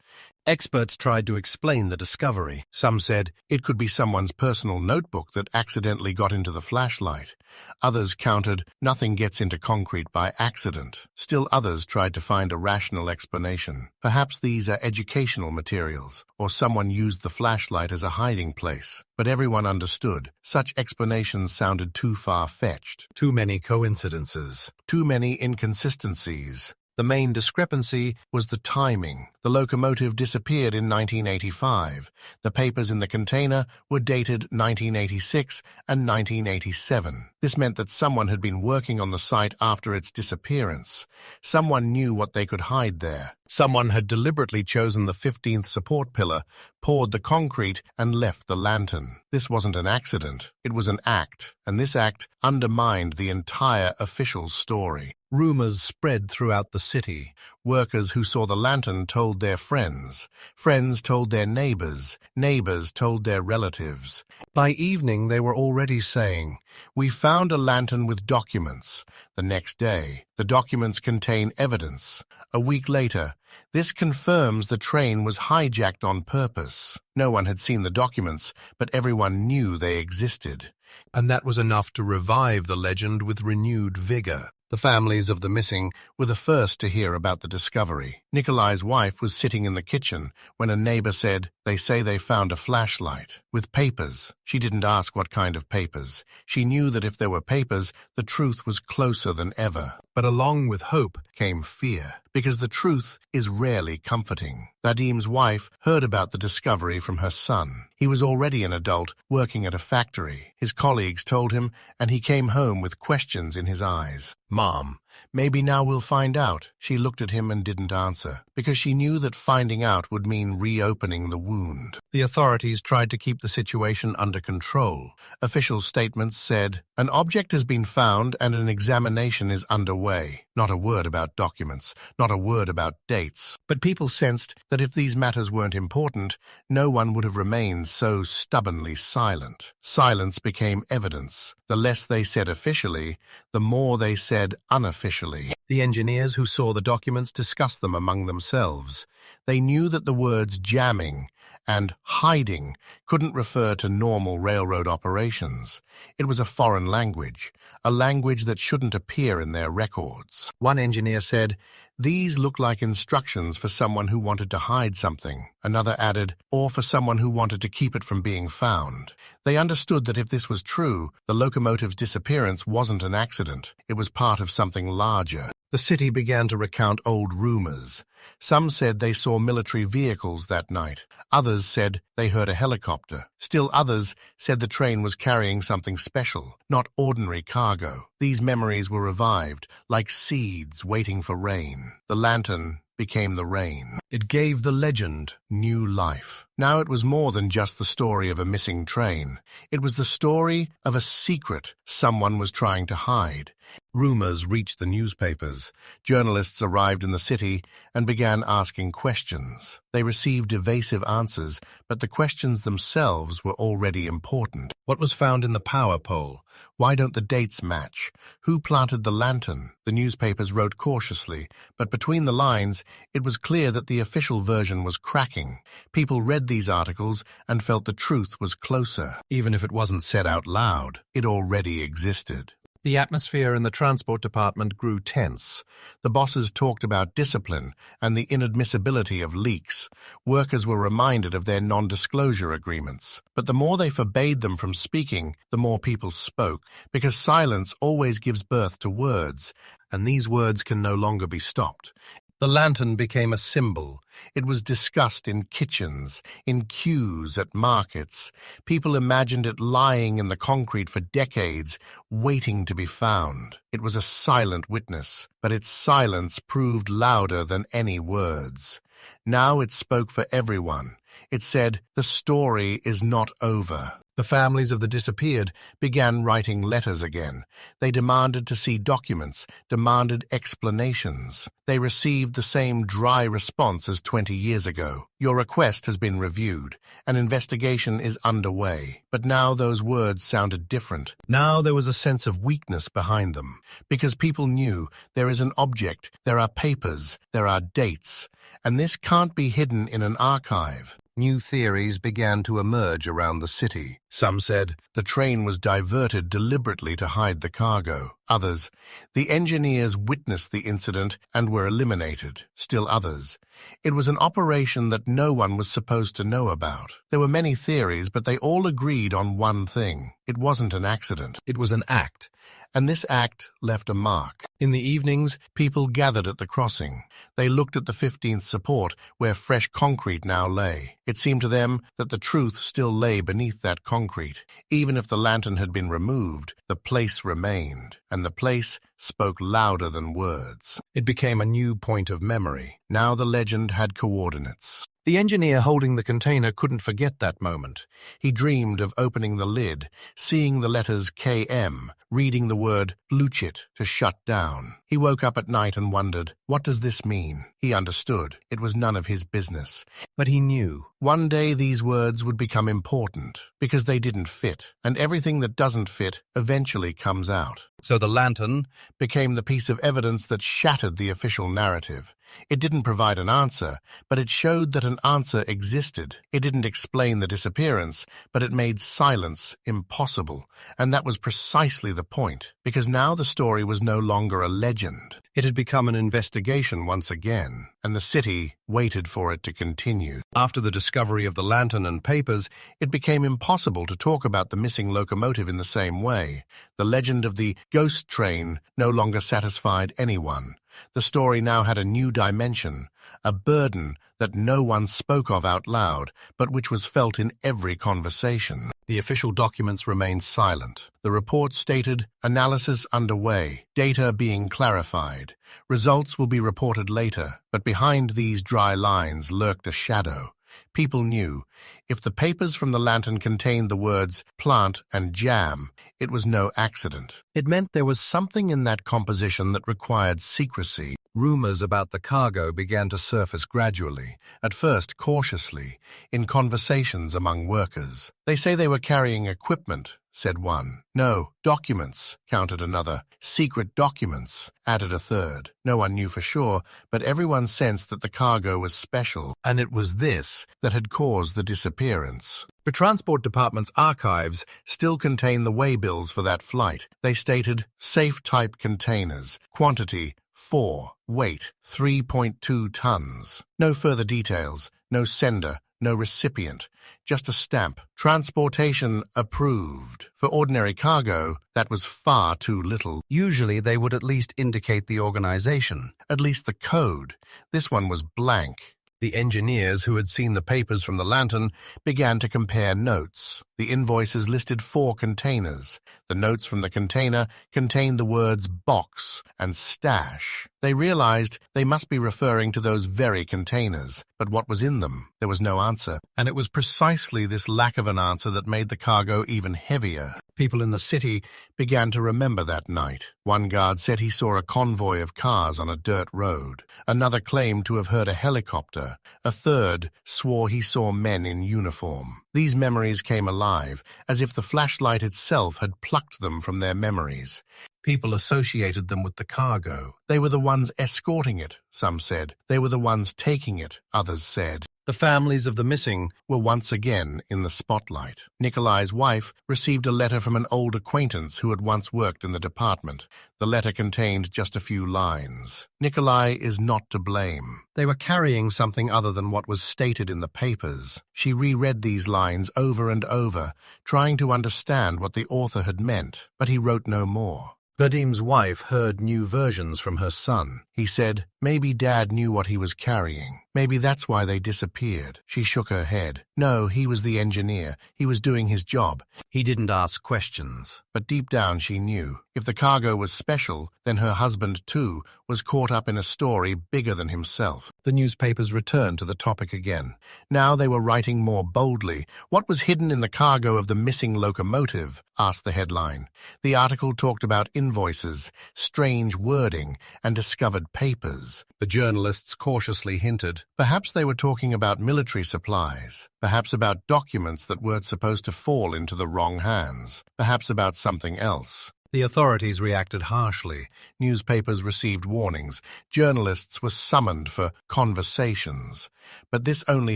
Experts tried to explain the discovery. Some said it could be someone's personal notebook that accidentally got into the flashlight. Others countered, nothing gets into concrete by accident. Still others tried to find a rational explanation. Perhaps these are educational materials, or someone used the flashlight as a hiding place. But everyone understood. Such explanations sounded too far-fetched. too many coincidences. Too many inconsistencies. The main discrepancy Was the timing. The locomotive disappeared in 1985. The papers in the container were dated 1986 and 1987. This meant that someone had been working on the site after its disappearance. Someone knew what they could hide there. Someone had deliberately chosen the 15th support pillar, poured the concrete, and left the lantern. This wasn't an accident. It was an act, and this act undermined the entire official story. Rumors spread throughout the city. Workers who saw the lantern told their friends. Friends told their neighbors. Neighbors told their relatives. By evening, they were already saying, "We found a lantern with documents." The next day, the documents contain evidence. A week later, this confirms the train was hijacked on purpose. No one had seen the documents, but everyone knew they existed. And that was enough to revive the legend with renewed vigor. The families of the missing were the first to hear about the discovery. Nikolai's wife was sitting in the kitchen when a neighbor said, "They say they found a flashlight with papers." She didn't ask what kind of papers. She knew that if there were papers, the truth was closer than ever. But along with hope came fear, because the truth is rarely comforting. Vadim's wife heard about the discovery from her son. He was already an adult, working at a factory. His colleagues told him, and he came home with questions in his eyes. "Mom, maybe now we'll find out." She looked at him and didn't answer, because she knew that finding out would mean reopening the wound. The authorities tried to keep the situation under control. Official statements said, "An object has been found and an examination is underway." Not a word about documents, not a word about dates. But people sensed that if these matters weren't important, no one would have remained so stubbornly silent. Silence became evidence. The less they said officially, the more they said unofficially. The engineers who saw the documents discussed them among themselves. They knew that the words jamming and hiding couldn't refer to normal railroad operations. It was a foreign language, a language that shouldn't appear in their records. One engineer said, "These look like instructions for someone who wanted to hide something." Another added, "Or for someone who wanted to keep it from being found." They understood that if this was true, the locomotive's disappearance wasn't an accident. It was part of something larger. The city began to recount old rumors. Some said they saw military vehicles that night. Others said they heard a helicopter. Still others said the train was carrying something special, not ordinary cargo. These memories were revived, like seeds waiting for rain. The lantern became the rain. It gave the legend new life. Now it was more than just the story of a missing train. It was the story of a secret someone was trying to hide. Rumors reached the newspapers. Journalists arrived in the city and began asking questions. They received evasive answers, but the questions themselves were already important. What was found in the power pole? Why don't the dates match? Who planted the lantern? The newspapers wrote cautiously, but between the lines, it was clear that the official version was cracking. People read these articles and felt the truth was closer. Even if it wasn't said out loud, it already existed. The atmosphere in the transport department grew tense. The bosses talked about discipline and the inadmissibility of leaks. Workers were reminded of their non-disclosure agreements. But the more they forbade them from speaking, the more people spoke, because silence always gives birth to words, and these words can no longer be stopped. The lantern became a symbol. It was discussed in kitchens, in queues at markets. People imagined it lying in the concrete for decades, waiting to be found. It was a silent witness, but its silence proved louder than any words. Now it spoke for everyone. It said, "The story is not over." The families of the disappeared began writing letters again. They demanded to see documents, demanded explanations. They received the same dry response as 20 years ago. "Your request has been reviewed. An investigation is underway." But now those words sounded different. Now there was a sense of weakness behind them, because people knew there is an object, there are papers, there are dates, and this can't be hidden in an archive. New theories began to emerge around the city. Some said the train was diverted deliberately to hide the cargo. Others, the engineers witnessed the incident and were eliminated. Still others, it was an operation that no one was supposed to know about. There were many theories, but they all agreed on one thing. It wasn't an accident. It was an act. And this act left a mark. In the evenings, people gathered at the crossing. They looked at the 15th support, where fresh concrete now lay. It seemed to them that the truth still lay beneath that concrete. Even if the lantern had been removed, the place remained, and the place spoke louder than words. It became a new point of memory. Now the legend had coordinates. The engineer holding the container couldn't forget that moment. He dreamed of opening the lid, seeing the letters KM, reading the word "Luchit" to shut down. He woke up at night and wondered, what does this mean? He understood. It was none of his business. But he knew. One day these words would become important, because they didn't fit, and everything that doesn't fit eventually comes out. So the lantern became the piece of evidence that shattered the official narrative. It didn't provide an answer, but it showed that an answer existed. It didn't explain the disappearance, but it made silence impossible. And that was precisely the point, because now the story was no longer a legend. It had become an investigation once again, and the city waited for it to continue. After the discovery of the lantern and papers, it became impossible to talk about the missing locomotive in the same way. The legend of the ghost train no longer satisfied anyone. The story now had a new dimension, a burden that no one spoke of out loud, but which was felt in every conversation. The official documents remained silent. The report stated, analysis underway, data being clarified. Results will be reported later, but behind these dry lines lurked a shadow. People knew, if the papers from the lantern contained the words plant and jam, it was no accident. It meant there was something in that composition that required secrecy. Rumors about the cargo began to surface gradually, at first cautiously, in conversations among workers. They say they were carrying equipment, said one. No, documents, countered another. Secret documents, added a third. No one knew for sure, but everyone sensed that the cargo was special, and it was this that had caused the disappearance. The Transport Department's archives still contain the waybills for that flight. They stated, safe-type containers, quantity 4, weight 3.2 tons. No further details, no sender, no recipient, just a stamp. Transportation approved. For ordinary cargo, that was far too little. Usually they would at least indicate the organization, at least the code. This one was blank. The engineers who had seen the papers from the lantern began to compare notes. The invoices listed 4 containers. The notes from the container contained the words box and stash. They realized they must be referring to those very containers. But what was in them? There was no answer. And it was precisely this lack of an answer that made the cargo even heavier. People in the city began to remember that night. One guard said he saw a convoy of cars on a dirt road. Another claimed to have heard a helicopter. A third swore he saw men in uniform. These memories came alive, as if the flashlight itself had plucked them from their memories. People associated them with the cargo. They were the ones escorting it, some said. They were the ones taking it, others said. The families of the missing were once again in the spotlight. Nikolai's wife received a letter from an old acquaintance who had once worked in the department. The letter contained just a few lines. Nikolai is not to blame. They were carrying something other than what was stated in the papers. She reread these lines over and over, trying to understand what the author had meant, but he wrote no more. Vadim's wife heard new versions from her son. He said, maybe Dad knew what he was carrying. Maybe that's why they disappeared. She shook her head. No, he was the engineer. He was doing his job. He didn't ask questions. But deep down she knew. If the cargo was special, then her husband, too, was caught up in a story bigger than himself. The newspapers returned to the topic again. Now they were writing more boldly. What was hidden in the cargo of the missing locomotive? Asked the headline. The article talked about invoices, strange wording, and discovered papers. The journalists cautiously hinted. Perhaps they were talking about military supplies. Perhaps about documents that weren't supposed to fall into the wrong hands. Perhaps about something else. The authorities reacted harshly. Newspapers received warnings. Journalists were summoned for conversations. But this only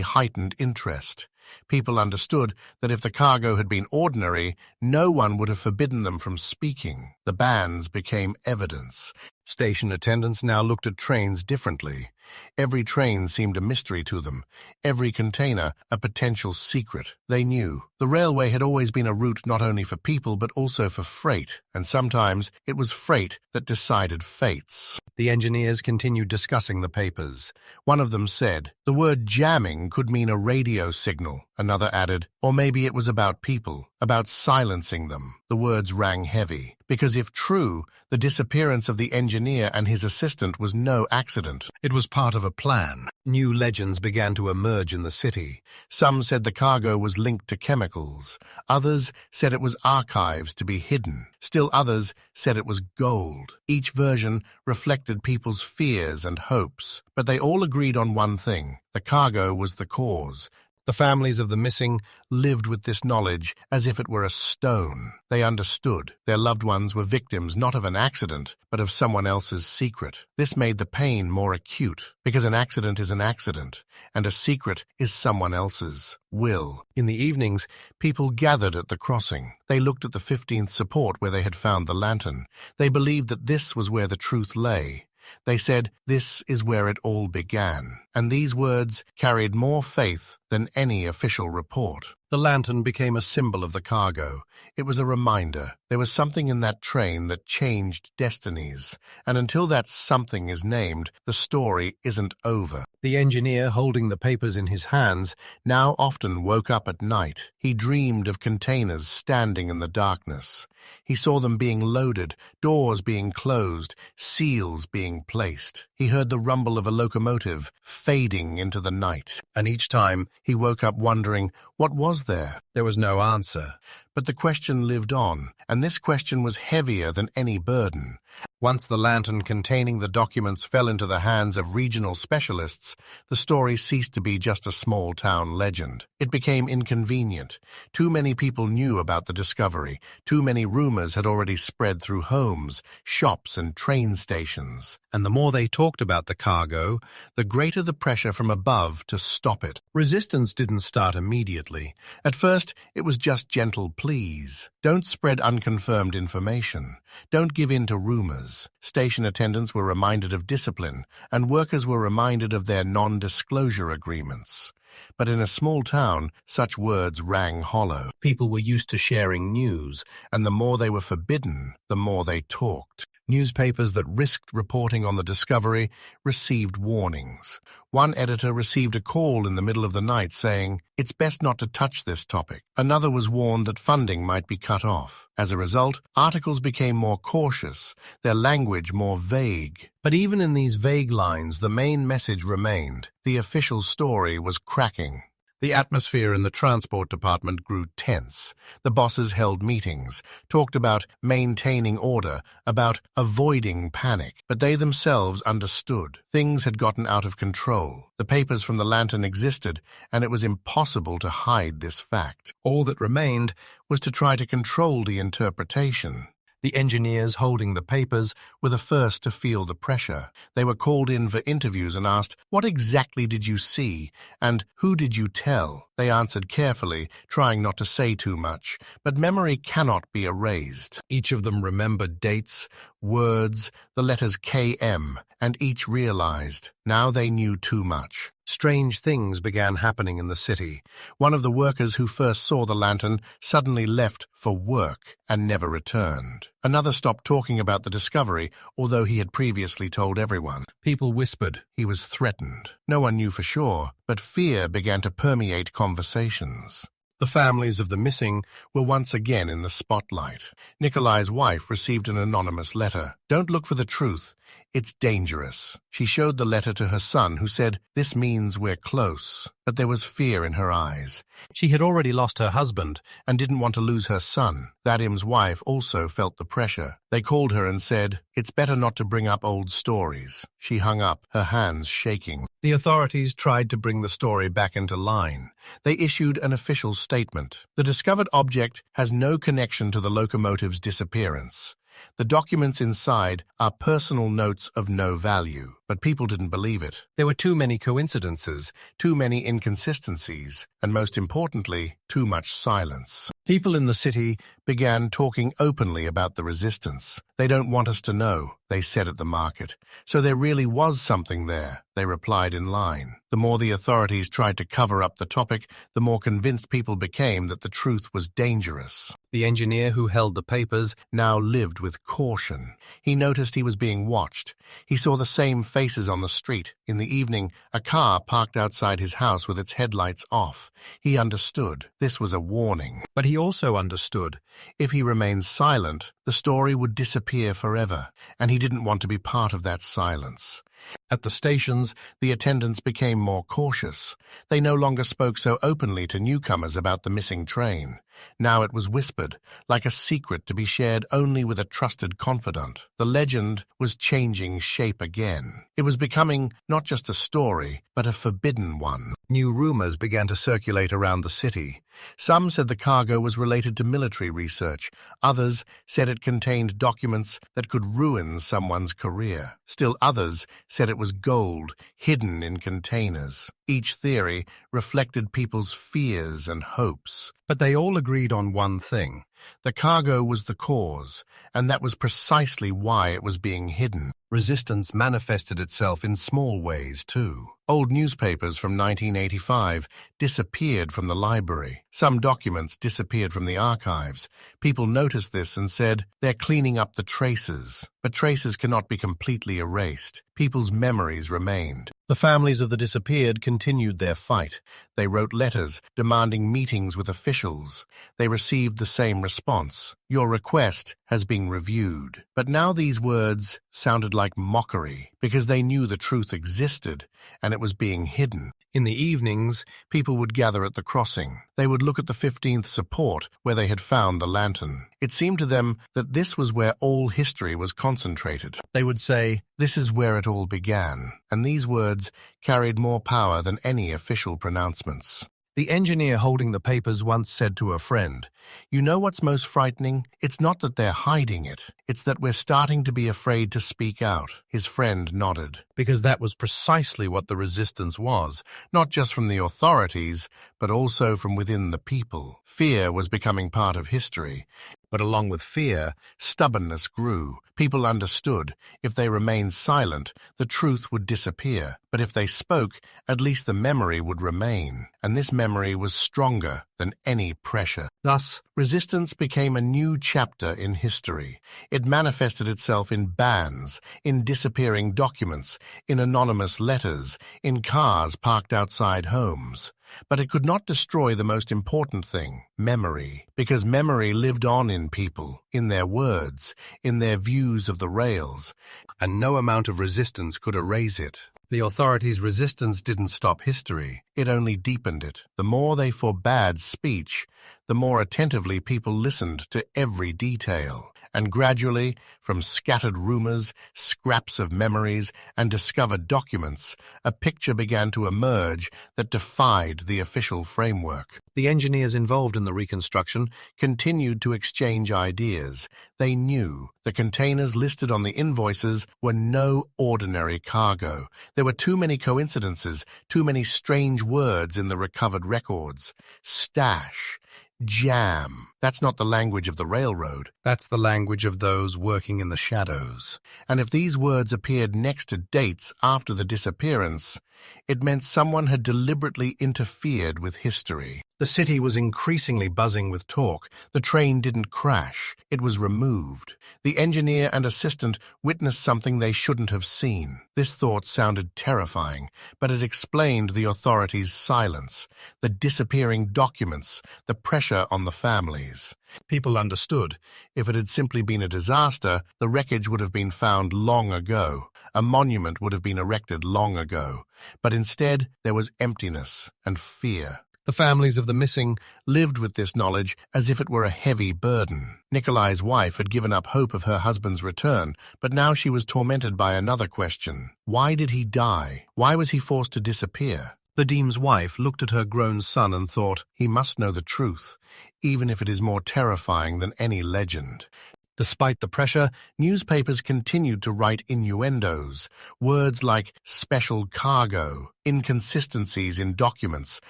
heightened interest. People understood that if the cargo had been ordinary, no one would have forbidden them from speaking. The banns became evidence. Station attendants now looked at trains differently. Every train seemed a mystery to them, every container a potential secret. They knew. The railway had always been a route not only for people but also for freight, and sometimes it was freight that decided fates. The engineers continued discussing the papers. One of them said, the word jamming could mean a radio signal. Another added, or maybe it was about people, about silencing them. The words rang heavy, because if true, the disappearance of the engineer and his assistant was no accident. It was part of a plan. New legends began to emerge in the city. Some said the cargo was linked to chemicals. Others said it was archives to be hidden. Still others said it was gold. Each version reflected people's fears and hopes. But they all agreed on one thing: the cargo was the cause. The families of the missing lived with this knowledge as if it were a stone. They understood. Their loved ones were victims not of an accident, but of someone else's secret. This made the pain more acute, because an accident is an accident, and a secret is someone else's will. In the evenings, people gathered at the crossing. They looked at the 15th support where they had found the lantern. They believed that this was where the truth lay. They said, "This is where it all began." And these words carried more faith than any official report. The lantern became a symbol of the cargo. It was a reminder. There was something in that train that changed destinies. And until that something is named, the story isn't over. The engineer, holding the papers in his hands, now often woke up at night. He dreamed of containers standing in the darkness. He saw them being loaded, doors being closed, seals being placed. He heard the rumble of a locomotive fading into the night. And each time, he woke up wondering, what was there? There was no answer. But the question lived on, and this question was heavier than any burden. Once the lantern containing the documents fell into the hands of regional specialists, the story ceased to be just a small-town legend. It became inconvenient. Too many people knew about the discovery. Too many rumors had already spread through homes, shops, and train stations. And the more they talked about the cargo, the greater the pressure from above to stop it. Resistance didn't start immediately. At first, it was just gentle pleas. Don't spread unconfirmed information. Don't give in to rumors. Station attendants were reminded of discipline, and workers were reminded of their non-disclosure agreements. But in a small town, such words rang hollow. People were used to sharing news, and the more they were forbidden, the more they talked. Newspapers that risked reporting on the discovery received warnings. One editor received a call in the middle of the night saying, "It's best not to touch this topic." Another was warned that funding might be cut off. As a result, articles became more cautious, their language more vague. But even in these vague lines, the main message remained. The official story was cracking. The atmosphere in the transport department grew tense. The bosses held meetings, talked about maintaining order, about avoiding panic. But they themselves understood. Things had gotten out of control. The papers from the lantern existed, and it was impossible to hide this fact. All that remained was to try to control the interpretation. The engineers holding the papers were the first to feel the pressure. They were called in for interviews and asked, "What exactly did you see? And who did you tell?" They answered carefully, trying not to say too much, but memory cannot be erased. Each of them remembered dates, words, the letters KM, and each realized, now they knew too much. Strange things began happening in the city. One of the workers who first saw the lantern suddenly left for work and never returned. Another stopped talking about the discovery, although he had previously told everyone. People whispered he was threatened. No one knew for sure, but fear began to permeate conversations. The families of the missing were once again in the spotlight. Nikolai's wife received an anonymous letter. "Don't look for the truth. It's dangerous." She showed the letter to her son, who said, "This means we're close." But there was fear in her eyes. She had already lost her husband and didn't want to lose her son. Vadim's wife also felt the pressure. They called her and said, "It's better not to bring up old stories." She hung up, her hands shaking. The authorities tried to bring the story back into line. They issued an official statement. The discovered object has no connection to the locomotive's disappearance. The documents inside are personal notes of no value, but people didn't believe it. There were too many coincidences, too many inconsistencies, and most importantly, too much silence. People in the city began talking openly about the resistance. "They don't want us to know," they said at the market. "So there really was something there," they replied in line. The more the authorities tried to cover up the topic, the more convinced people became that the truth was dangerous. The engineer who held the papers now lived with caution. He noticed he was being watched. He saw the same faces on the street. In the evening, a car parked outside his house with its headlights off. He understood. This was a warning. But he also understood. If he remained silent, the story would disappear forever, and he didn't want to be part of that silence. At the stations, the attendants became more cautious. They no longer spoke so openly to newcomers about the missing train. Now it was whispered, like a secret to be shared only with a trusted confidant. The legend was changing shape again. It was becoming not just a story, but a forbidden one. New rumors began to circulate around the city. Some said the cargo was related to military research. Others said it contained documents that could ruin someone's career. Still others said it was gold hidden in containers. Each theory reflected people's fears and hopes. But they all agreed on one thing. The cargo was the cause, and that was precisely why it was being hidden. Resistance manifested itself in small ways, too. Old newspapers from 1985 disappeared from the library. Some documents disappeared from the archives. People noticed this and said, "They're cleaning up the traces." But traces cannot be completely erased. People's memories remained. The families of the disappeared continued their fight. They wrote letters demanding meetings with officials. They received the same response: "Your request has been reviewed." But now these words sounded like mockery, because they knew the truth existed and it was being hidden. In the evenings, people would gather at the crossing. They would look at the 15th support where they had found the lantern. It seemed to them that this was where all history was concentrated. They would say, "This is where it all began," and these words carried more power than any official pronouncements. The engineer holding the papers once said to a friend, "You know what's most frightening? It's not that they're hiding it. It's that we're starting to be afraid to speak out." His friend nodded. Because that was precisely what the resistance was, not just from the authorities, but also from within the people. Fear was becoming part of history. But along with fear, stubbornness grew. People understood. If they remained silent, the truth would disappear. But if they spoke, at least the memory would remain. And this memory was stronger than any pressure. Thus, resistance became a new chapter in history. It manifested itself in bans, in disappearing documents, in anonymous letters, in cars parked outside homes. But it could not destroy the most important thing, memory, because memory lived on in people, in their words, in their views of the rails, and no amount of resistance could erase it. The authorities' resistance didn't stop history, it only deepened it. The more they forbade speech, the more attentively people listened to every detail. And gradually, from scattered rumors, scraps of memories, and discovered documents, a picture began to emerge that defied the official framework. The engineers involved in the reconstruction continued to exchange ideas. They knew the containers listed on the invoices were no ordinary cargo. There were too many coincidences, too many strange words in the recovered records. Stash, jam. That's not the language of the railroad. That's the language of those working in the shadows. And if these words appeared next to dates after the disappearance, it meant someone had deliberately interfered with history. The city was increasingly buzzing with talk. The train didn't crash. It was removed. The engineer and assistant witnessed something they shouldn't have seen. This thought sounded terrifying, but it explained the authorities' silence, the disappearing documents, the pressure on the families. People understood. If it had simply been a disaster, the wreckage would have been found long ago. A monument would have been erected long ago. But instead, there was emptiness and fear. The families of the missing lived with this knowledge as if it were a heavy burden. Nikolai's wife had given up hope of her husband's return, but now she was tormented by another question. Why did he die? Why was he forced to disappear? The dean's wife looked at her grown son and thought, he must know the truth, even if it is more terrifying than any legend. Despite the pressure, newspapers continued to write innuendos, words like special cargo, inconsistencies in documents,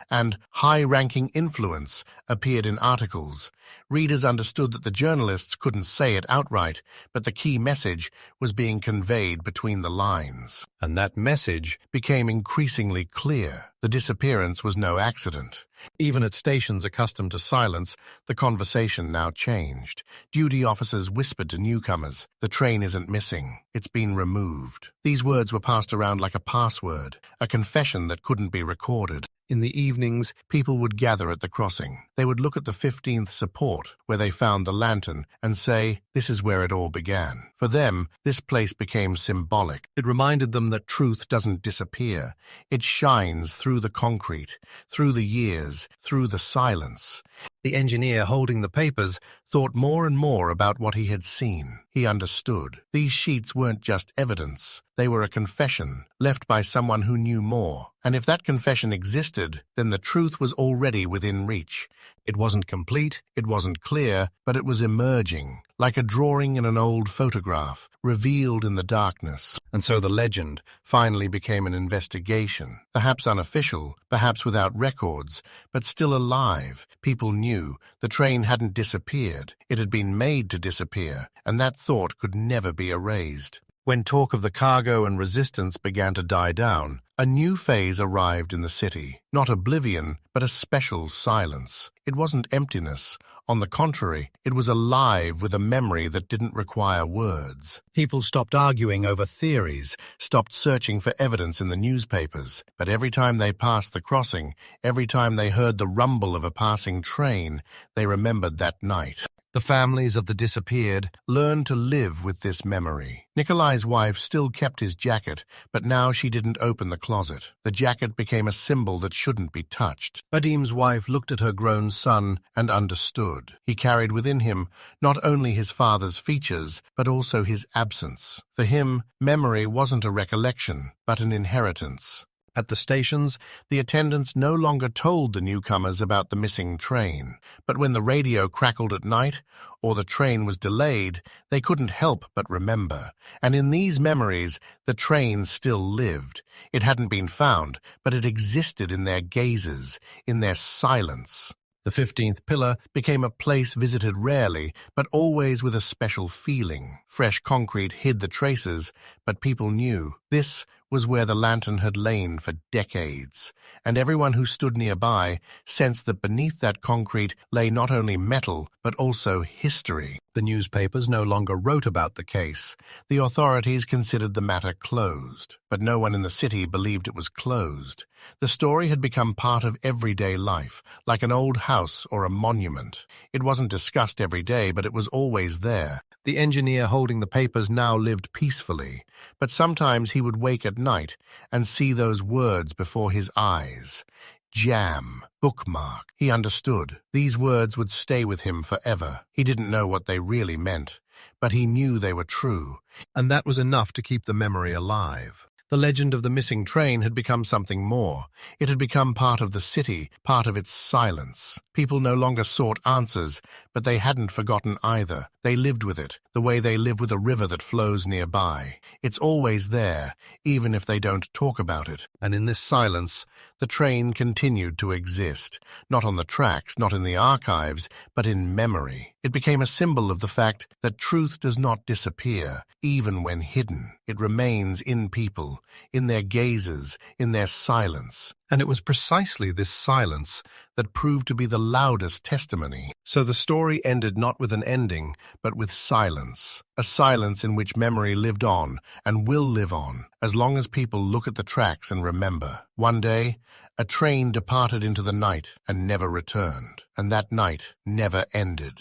and high-ranking influence appeared in articles. Readers understood that the journalists couldn't say it outright, but the key message was being conveyed between the lines. And that message became increasingly clear. The disappearance was no accident. Even at stations accustomed to silence, the conversation now changed. Duty officers whispered to newcomers, "The train isn't missing. It's been removed." These words were passed around like a password, a confession that couldn't be recorded. In the evenings, people would gather at the crossing. They would look at the 15th support, where they found the lantern, and say, "This is where it all began." For them, this place became symbolic. It reminded them that truth doesn't disappear. It shines through the concrete, through the years, through the silence. The engineer holding the papers thought more and more about what he had seen. He understood. These sheets weren't just evidence. They were a confession left by someone who knew more. And if that confession existed, then the truth was already within reach. It wasn't complete, it wasn't clear, but it was emerging, like a drawing in an old photograph, revealed in the darkness. And so the legend finally became an investigation, perhaps unofficial, perhaps without records, but still alive. People knew the train hadn't disappeared. It had been made to disappear, and that thought could never be erased. When talk of the cargo and resistance began to die down, a new phase arrived in the city. Not oblivion, but a special silence. It wasn't emptiness. On the contrary, it was alive with a memory that didn't require words. People stopped arguing over theories, stopped searching for evidence in the newspapers. But every time they passed the crossing, every time they heard the rumble of a passing train, they remembered that night. The families of the disappeared learned to live with this memory. Nikolai's wife still kept his jacket, but now she didn't open the closet. The jacket became a symbol that shouldn't be touched. Vadim's wife looked at her grown son and understood. He carried within him not only his father's features, but also his absence. For him, memory wasn't a recollection, but an inheritance. At the stations, the attendants no longer told the newcomers about the missing train. But when the radio crackled at night, or the train was delayed, they couldn't help but remember. And in these memories, the train still lived. It hadn't been found, but it existed in their gazes, in their silence. The 15th pillar became a place visited rarely, but always with a special feeling. Fresh concrete hid the traces, but people knew this was where the lantern had lain for decades, and everyone who stood nearby sensed that beneath that concrete lay not only metal, but also history. The newspapers no longer wrote about the case. The authorities considered the matter closed, but no one in the city believed it was closed. The story had become part of everyday life, like an old house or a monument. It wasn't discussed every day, but it was always there. The engineer holding the papers now lived peacefully, but sometimes he would wake at night and see those words before his eyes. Jam, bookmark. He understood. These words would stay with him forever. He didn't know what they really meant, but he knew they were true, and that was enough to keep the memory alive. The legend of the missing train had become something more. It had become part of the city, part of its silence. People no longer sought answers, but they hadn't forgotten either. They lived with it, the way they live with a river that flows nearby. It's always there, even if they don't talk about it. And in this silence, the train continued to exist, not on the tracks, not in the archives, but in memory. It became a symbol of the fact that truth does not disappear, even when hidden. It remains in people, in their gazes, in their silence. And it was precisely this silence that proved to be the loudest testimony. So the story ended not with an ending, but with silence. A silence in which memory lived on and will live on, as long as people look at the tracks and remember. One day, a train departed into the night and never returned, and that night never ended.